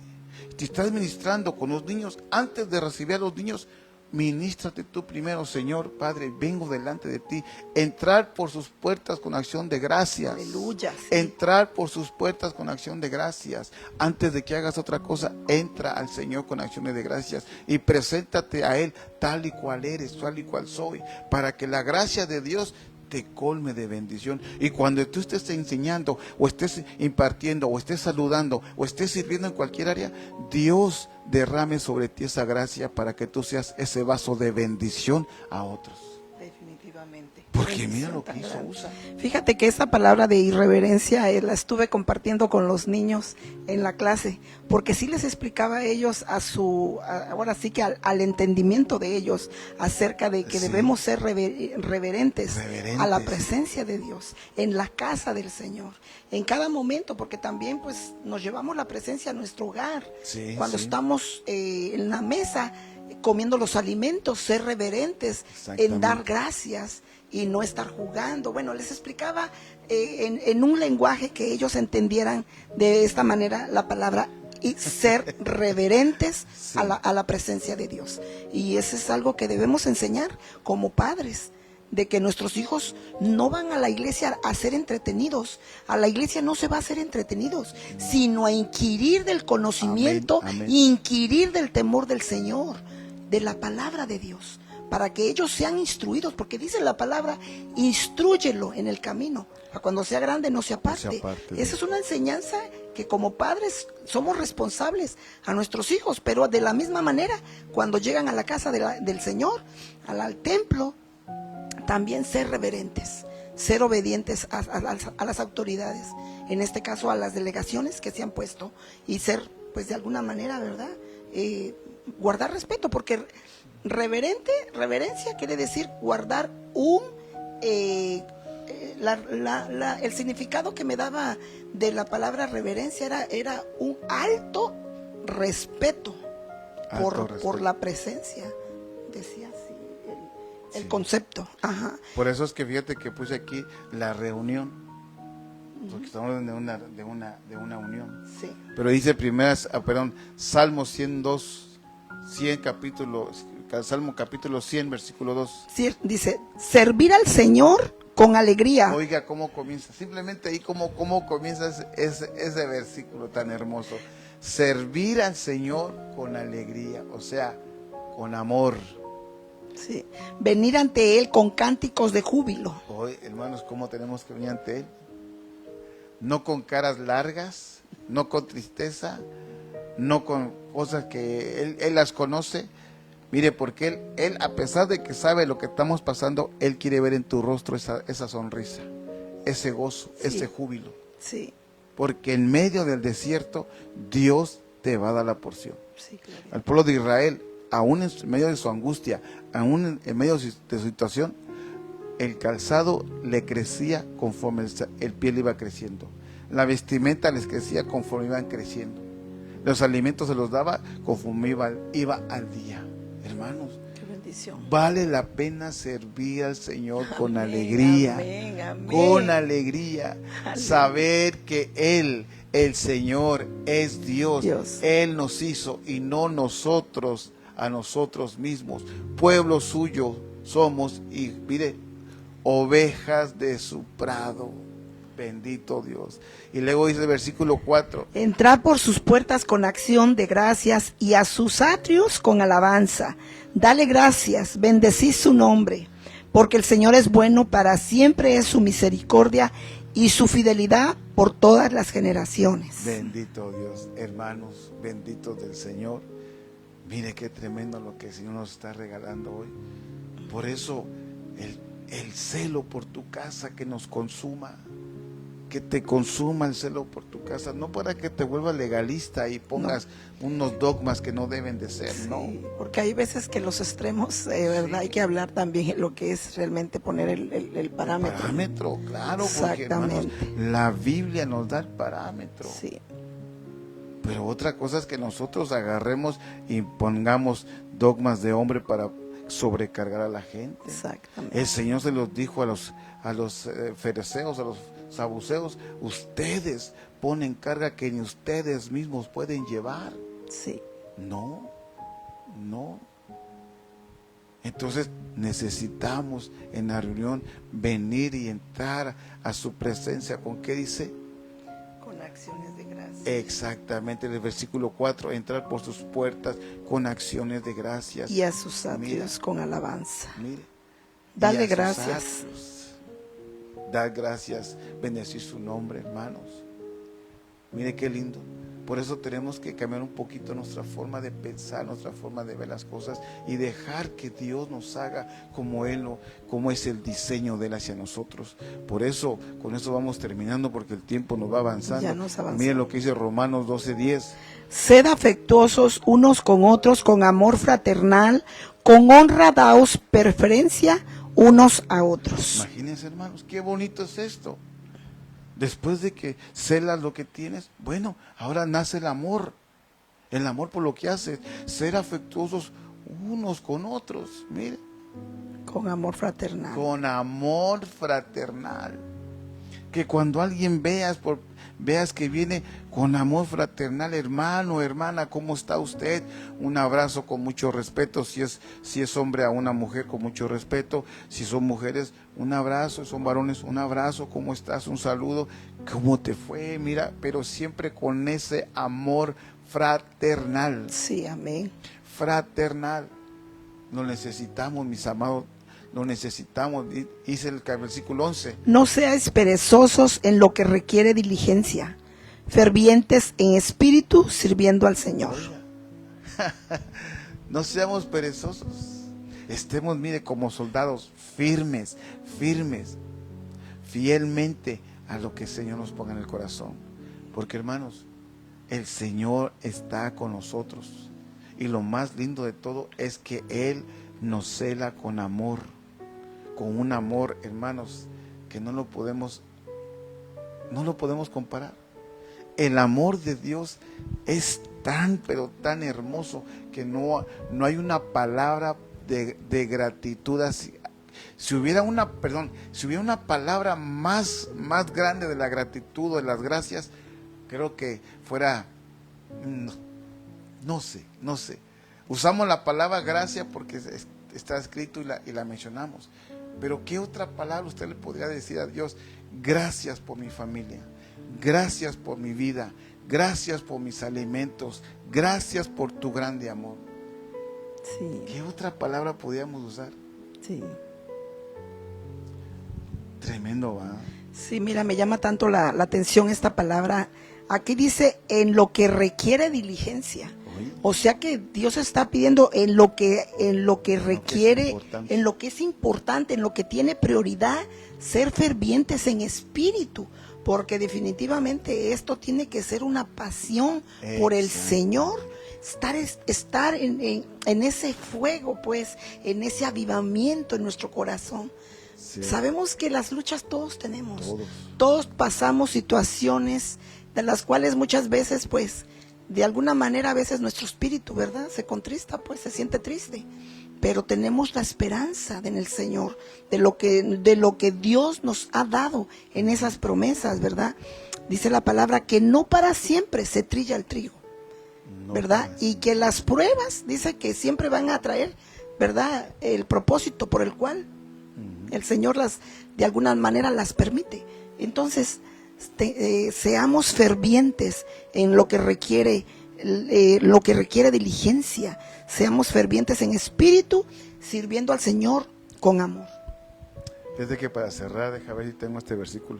Si estás ministrando con los niños, antes de recibir a los niños, ministrate tú primero. Señor, Padre, vengo delante de ti. Entrar por sus puertas con acción de gracias. Aleluya. Sí. Entrar por sus puertas con acción de gracias. Antes de que hagas otra cosa, entra al Señor con acciones de gracias y preséntate a Él tal y cual eres, tal y cual soy, para que la gracia de Dios te colme de bendición. Y cuando tú estés enseñando, o estés impartiendo, o estés saludando, o estés sirviendo en cualquier área, Dios derrame sobre ti esa gracia para que tú seas ese vaso de bendición a otros. Definitivamente. Porque mira lo que hizo Usa. Fíjate que esa palabra de irreverencia la estuve compartiendo con los niños en la clase, porque sí les explicaba a ellos ahora sí que al entendimiento de ellos acerca de que debemos ser reverentes a la presencia de Dios, en la casa del Señor, en cada momento, porque también pues nos llevamos la presencia a nuestro hogar, cuando estamos en la mesa comiendo los alimentos, ser reverentes en dar gracias y no estar jugando. Bueno, les explicaba en un lenguaje que ellos entendieran de esta manera la palabra y ser reverentes a la presencia de Dios. Y eso es algo que debemos enseñar como padres, de que nuestros hijos no van a la iglesia a ser entretenidos. A la iglesia no se va a ser entretenidos, sino a inquirir del conocimiento, inquirir del temor del Señor, de la palabra de Dios, para que ellos sean instruidos, porque dice la palabra, instrúyelo en el camino, a cuando sea grande no se aparte. Esa es una enseñanza que como padres somos responsables a nuestros hijos, pero de la misma manera, cuando llegan a la casa del Señor, al templo, también ser reverentes, ser obedientes a las autoridades, en este caso a las delegaciones que se han puesto, y ser, pues de alguna manera, ¿verdad?, guardar respeto, porque reverencia quiere decir guardar el significado que me daba de la palabra reverencia era un alto respeto por la presencia, decía así el concepto. Ajá. Por eso es que fíjate que puse aquí la reunión, porque estamos hablando de una unión. Sí. Pero dice Salmo 100 Salmo capítulo 100, versículo 2. Sí, dice, servir al Señor con alegría. Oiga, ¿cómo comienza? Simplemente ahí cómo comienza ese versículo tan hermoso. Servir al Señor con alegría, o sea, con amor. Sí, venir ante Él con cánticos de júbilo. Hoy, hermanos, ¿cómo tenemos que venir ante Él? No con caras largas, no con tristeza, no con cosas que Él las conoce. Mire, porque Él, a pesar de que sabe lo que estamos pasando, Él quiere ver en tu rostro esa sonrisa, ese gozo, ese júbilo. Sí. Porque en medio del desierto, Dios te va a dar la porción. Sí, claro. Al pueblo de Israel, aún en medio de su angustia, aún en medio de su situación, el calzado le crecía conforme el piel iba creciendo. La vestimenta les crecía conforme iban creciendo. Los alimentos se los daba conforme iba al día. Hermanos, qué bendición. Vale la pena servir al Señor con alegría. Amén. Con alegría. Aleluya. Saber que Él, el Señor, es Dios. Él nos hizo y no nosotros a nosotros mismos. Pueblo suyo somos y mire, ovejas de su prado. Bendito Dios. Y luego dice el versículo 4. Entrar por sus puertas con acción de gracias y a sus atrios con alabanza. Dale gracias, bendecid su nombre, porque el Señor es bueno, para siempre es su misericordia y su fidelidad por todas las generaciones. Bendito Dios, hermanos, benditos del Señor. Mire qué tremendo lo que el Señor nos está regalando hoy. Por eso el celo por tu casa que nos consuma, que te consuma el celo por tu casa, no para que te vuelvas legalista y pongas unos dogmas que no deben de ser, no. Porque hay veces que los extremos, ¿verdad? Hay que hablar también en lo que es realmente poner el parámetro. El parámetro, claro, porque hermanos, la Biblia nos da el parámetro. Sí. Pero otra cosa es que nosotros agarremos y pongamos dogmas de hombre para sobrecargar a la gente. Exactamente. El Señor se los dijo a los fariseos, a los saduceos: ustedes ponen carga que ni ustedes mismos pueden llevar. Sí. No. Entonces necesitamos en la reunión venir y entrar a su presencia. ¿Con qué dice? Con acciones de gracias. Exactamente, en el versículo 4, entrar por sus puertas con acciones de gracias. Y a sus atrios con alabanza. Mire. Dale gracias. dar gracias, bendecir su nombre, hermanos. Mire qué lindo. Por eso tenemos que cambiar un poquito nuestra forma de pensar, nuestra forma de ver las cosas y dejar que Dios nos haga como es el diseño de Él hacia nosotros. Por eso, con eso vamos terminando porque el tiempo nos va avanzando. Ya nos avanzó. Miren lo que dice Romanos 12:10. Sed afectuosos unos con otros con amor fraternal, con honra daos preferencia unos a otros. Imagínense, hermanos, qué bonito es esto. Después de que celas lo que tienes, bueno, ahora nace el amor por lo que haces, ser afectuosos unos con otros, mire. Con amor fraternal. Con amor fraternal. Que cuando alguien veas que viene con amor fraternal, hermano, hermana, ¿cómo está usted? Un abrazo con mucho respeto, si es hombre a una mujer con mucho respeto, si son mujeres, un abrazo, son varones, un abrazo, ¿cómo estás? Un saludo, ¿cómo te fue? Mira, pero siempre con ese amor fraternal. Sí, amén. Fraternal. Lo necesitamos, mis amados. Lo necesitamos, dice el versículo 11. No seáis perezosos en lo que requiere diligencia, fervientes en espíritu, sirviendo al Señor. No seamos perezosos. Estemos, mire, como soldados, firmes, fielmente a lo que el Señor nos ponga en el corazón. Porque, hermanos, el Señor está con nosotros. Y lo más lindo de todo es que Él nos cela con amor. Con un amor, hermanos, que no lo podemos comparar. El amor de Dios es tan, pero tan hermoso que no hay una palabra de gratitud así. Si hubiera una palabra más grande de la gratitud o de las gracias, creo que fuera, no sé. Usamos la palabra gracia porque está escrito y la mencionamos. Pero ¿qué otra palabra usted le podría decir a Dios? Gracias por mi familia, gracias por mi vida, gracias por mis alimentos, gracias por tu grande amor. Sí. ¿Qué otra palabra podríamos usar? Sí. Tremendo, ¿va? Sí, mira, me llama tanto la atención esta palabra. Aquí dice, en lo que requiere diligencia. O sea que Dios está pidiendo en lo que requiere, en lo que es importante, en lo que tiene prioridad, ser fervientes en espíritu, porque definitivamente esto tiene que ser una pasión por el Señor, estar en ese fuego, pues, en ese avivamiento en nuestro corazón. Sí. Sabemos que las luchas todos tenemos, todos pasamos situaciones de las cuales muchas veces, pues, de alguna manera a veces nuestro espíritu, ¿verdad? Se contrista, pues se siente triste, pero tenemos la esperanza en el Señor, de lo que Dios nos ha dado en esas promesas, ¿verdad? Dice la palabra que no para siempre se trilla el trigo, ¿verdad? Y que las pruebas, dice que siempre van a traer, ¿verdad? El propósito por el cual el Señor de alguna manera las permite. Entonces, seamos fervientes en lo que requiere diligencia, seamos fervientes en espíritu, sirviendo al Señor con amor. Desde que para cerrar, deja ver si tengo este versículo.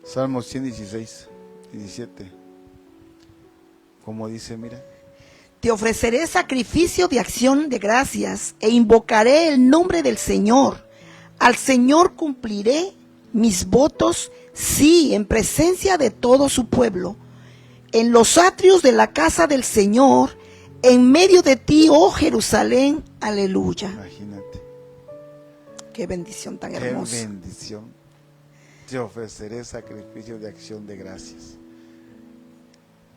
Salmos 116, 17. Como dice, mira. Te ofreceré sacrificio de acción de gracias e invocaré el nombre del Señor. Al Señor cumpliré mis votos, sí, en presencia de todo su pueblo, en los atrios de la casa del Señor, en medio de ti, oh Jerusalén, aleluya. Imagínate. Qué bendición tan hermosa. Qué bendición. Te ofreceré sacrificio de acción de gracias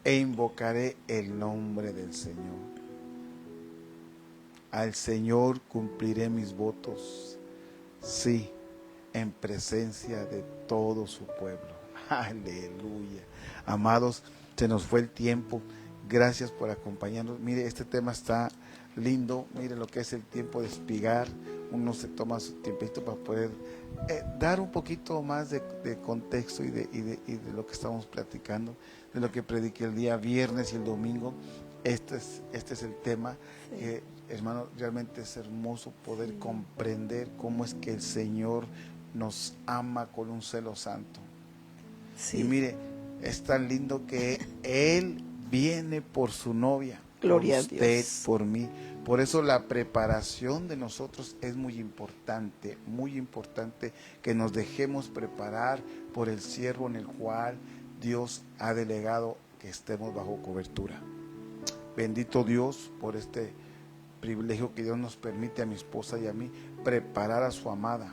e invocaré el nombre del Señor. Al Señor cumpliré mis votos, sí, en presencia de todo su pueblo. Aleluya. Amados, se nos fue el tiempo. Gracias por acompañarnos. Mire, este tema está lindo. Mire lo que es el tiempo de espigar. Uno se toma su tiempito para poder dar un poquito más de contexto y de lo que estamos platicando, de lo que prediqué el día viernes y el domingo. Este es el tema. Hermano, realmente es hermoso poder comprender cómo es que el Señor nos ama con un celo santo. Sí. Y mire, es tan lindo que Él viene por su novia, Gloria por a usted, Dios. por mí. Por eso la preparación de nosotros es muy importante que nos dejemos preparar por el siervo en el cual Dios ha delegado que estemos bajo cobertura. Bendito Dios por este privilegio que Dios nos permite a mi esposa y a mí preparar a su amada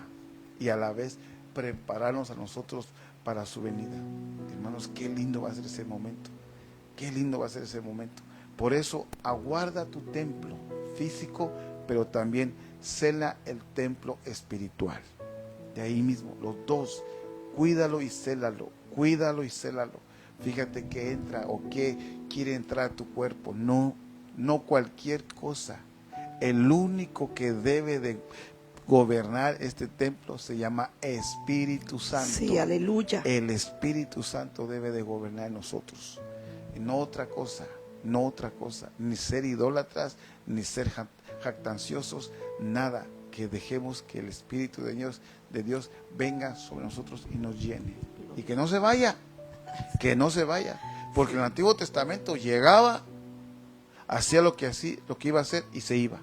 y a la vez prepararnos a nosotros para su venida. Hermanos, qué lindo va a ser ese momento. Qué lindo va a ser ese momento. Por eso aguarda tu templo físico, pero también cela el templo espiritual. De ahí mismo, los dos, cuídalo y célalo, cuídalo y célalo. Fíjate que entra o que quiere entrar a tu cuerpo, no cualquier cosa. El único que debe de gobernar este templo se llama Espíritu Santo. Sí, aleluya. El Espíritu Santo debe de gobernar en nosotros. Y no otra cosa, no otra cosa. Ni ser idólatras, ni ser jactanciosos, nada. Que dejemos que el Espíritu de Dios venga sobre nosotros y nos llene. Y que no se vaya, porque en el Antiguo Testamento llegaba, hacía lo que iba a hacer y se iba.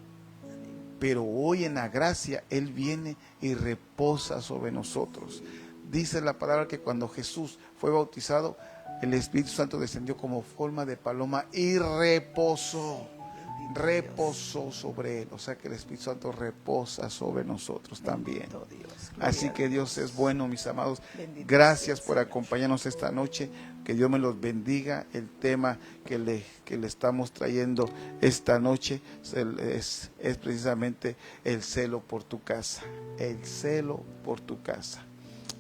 Pero hoy en la gracia Él viene y reposa sobre nosotros. Dice la palabra que cuando Jesús fue bautizado, el Espíritu Santo descendió como forma de paloma y reposó sobre Él. O sea que el Espíritu Santo reposa sobre nosotros también. Así que Dios es bueno, mis amados. Gracias por acompañarnos esta noche. Que Dios me los bendiga. El tema que le estamos trayendo esta noche es precisamente el celo por tu casa. El celo por tu casa.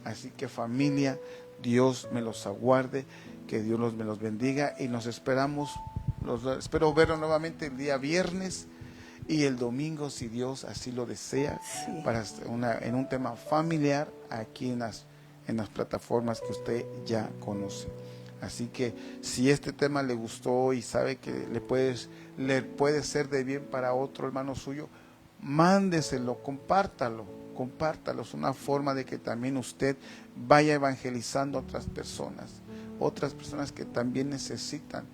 Así que familia, Dios me los aguarde. Que Dios me los bendiga y nos esperamos. Espero verlo nuevamente el día viernes y el domingo, si Dios así lo desea, sí, en un tema familiar aquí en las plataformas que usted ya conoce. Así que si este tema le gustó y sabe que le puede ser de bien para otro hermano suyo, mándeselo, compártalo. Es una forma de que también usted vaya evangelizando a otras personas que también necesitan.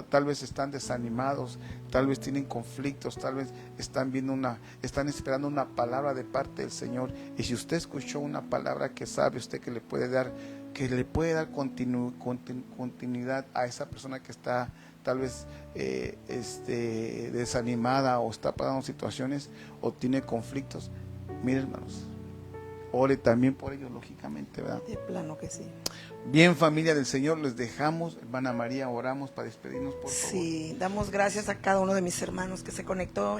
Tal vez están desanimados, tal vez tienen conflictos, tal vez están esperando una palabra de parte del Señor. Y si usted escuchó una palabra que sabe usted que le puede dar continuidad a esa persona que está tal vez desanimada o está pasando situaciones o tiene conflictos, mire hermanos, ore también por ellos, lógicamente, ¿verdad? De plano que sí. Bien, familia del Señor, les dejamos. Hermana María, oramos para despedirnos, por favor. Sí, damos gracias a cada uno de mis hermanos que se conectó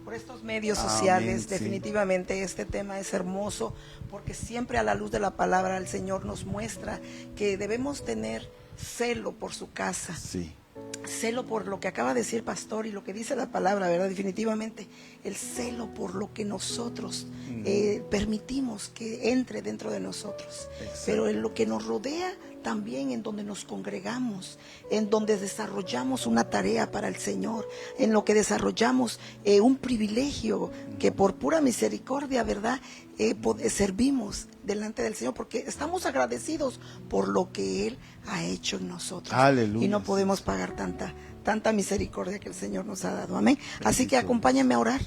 por estos medios sociales. Sí. Definitivamente este tema es hermoso porque siempre a la luz de la palabra el Señor nos muestra que debemos tener celo por su casa. Sí. Celo por lo que acaba de decir pastor y lo que dice la palabra, ¿verdad? Definitivamente el celo por lo que nosotros permitimos que entre dentro de nosotros. Exacto. Pero en lo que nos rodea también, en donde nos congregamos, en donde desarrollamos una tarea para el Señor, en lo que desarrollamos un privilegio que por pura misericordia, ¿verdad? Servimos delante del Señor porque estamos agradecidos por lo que Él ha hecho en nosotros. Aleluya. Y no podemos pagar tanta misericordia que el Señor nos ha dado. Amén. Así que acompáñame a orar.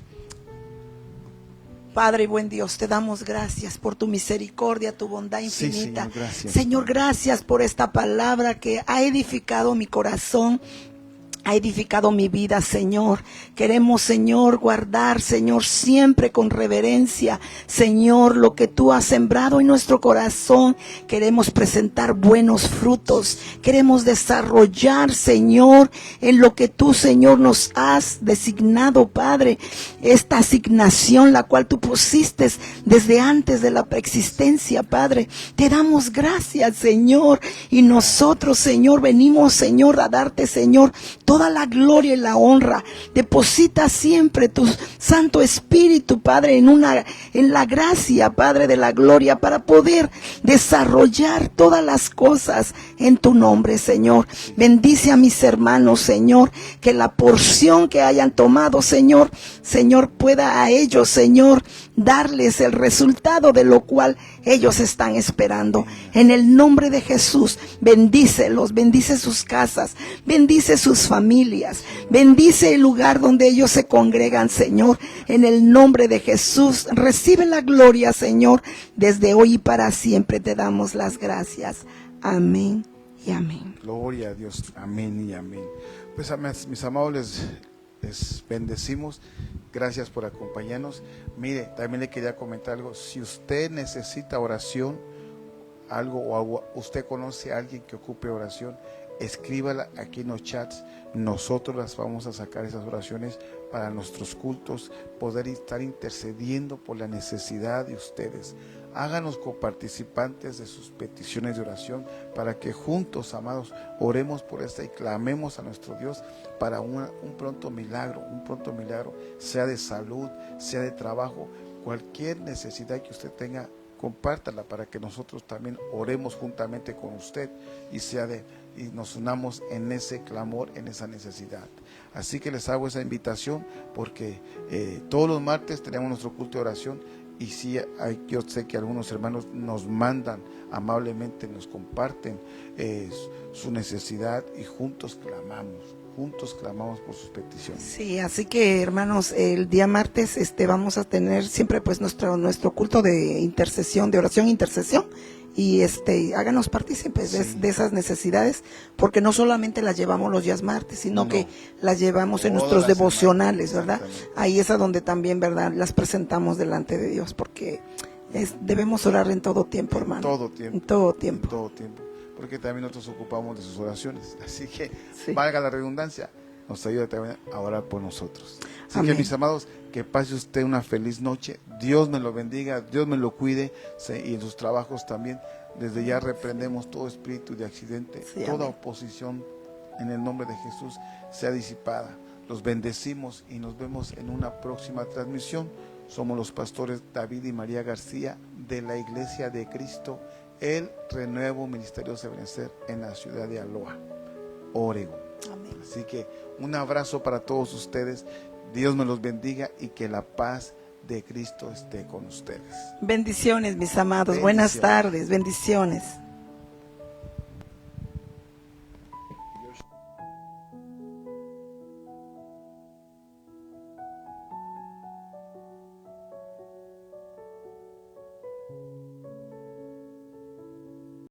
Padre, buen Dios, te damos gracias por tu misericordia, tu bondad infinita. Sí, Señor, gracias. Señor, gracias por esta palabra que ha edificado mi corazón, ha edificado mi vida, Señor. Queremos, Señor, guardar, Señor, siempre con reverencia, Señor, lo que tú has sembrado en nuestro corazón. Queremos presentar buenos frutos. Queremos desarrollar, Señor, en lo que tú, Señor, nos has designado, Padre. Esta asignación, la cual tú pusiste desde antes de la preexistencia, Padre. Te damos gracias, Señor. Y nosotros, Señor, venimos, Señor, a darte, Señor, toda la gloria y la honra. Deposita siempre tu Santo Espíritu, Padre, en la gracia, Padre de la gloria, para poder desarrollar todas las cosas en tu nombre, Señor. Bendice a mis hermanos, Señor, que la porción que hayan tomado, Señor, pueda a ellos, Señor, darles el resultado de lo cual ellos están esperando. En el nombre de Jesús, bendícelos, bendice sus casas, bendice sus familias, bendice el lugar donde ellos se congregan, Señor. En el nombre de Jesús, recibe la gloria, Señor, desde hoy y para siempre te damos las gracias. Amén y amén. Gloria a Dios, amén y amén. Pues mis amados, les bendecimos. Gracias por acompañarnos. Mire, también le quería comentar algo. Si usted necesita oración, usted conoce a alguien que ocupe oración, escríbala aquí en los chats. Nosotros las vamos a sacar, esas oraciones, para nuestros cultos, poder estar intercediendo por la necesidad de ustedes. Háganos coparticipantes de sus peticiones de oración, para que juntos, amados, oremos por esta y clamemos a nuestro Dios para un pronto milagro, sea de salud, sea de trabajo, cualquier necesidad que usted tenga, compártala para que nosotros también oremos juntamente con usted y nos unamos en ese clamor, en esa necesidad. Así que les hago esa invitación, porque todos los martes tenemos nuestro culto de oración. Y sí, yo sé que algunos hermanos nos mandan amablemente, nos comparten su necesidad, y juntos clamamos por sus peticiones. Sí, así que hermanos, el día martes vamos a tener siempre pues nuestro culto de intercesión, de oración e intercesión. Y háganos partícipes de esas necesidades, porque no solamente las llevamos los días martes, sino que las llevamos en nuestros devocionales, ¿verdad? Ahí es a donde también, ¿verdad?, las presentamos delante de Dios, porque debemos orar en todo tiempo, hermano. En todo tiempo. Porque también nosotros ocupamos de sus oraciones. Así que, valga la redundancia, nos ayuda también a orar por nosotros. Así Amén. que, mis amados, que pase usted una feliz noche. Dios me lo bendiga, Dios me lo cuide, y en sus trabajos también. Desde ya reprendemos todo espíritu de accidente, toda oposición, en el nombre de Jesús, sea disipada. Los bendecimos y nos vemos en una próxima transmisión. Somos los pastores David y María García, de la Iglesia de Cristo, el Renuevo Ministerio de Ebenezer, en la ciudad de Aloha, Oregón. Amén. Así que un abrazo para todos ustedes. Dios me los bendiga y que la paz de Cristo esté con ustedes. Bendiciones, mis amados. Buenas tardes. Bendiciones.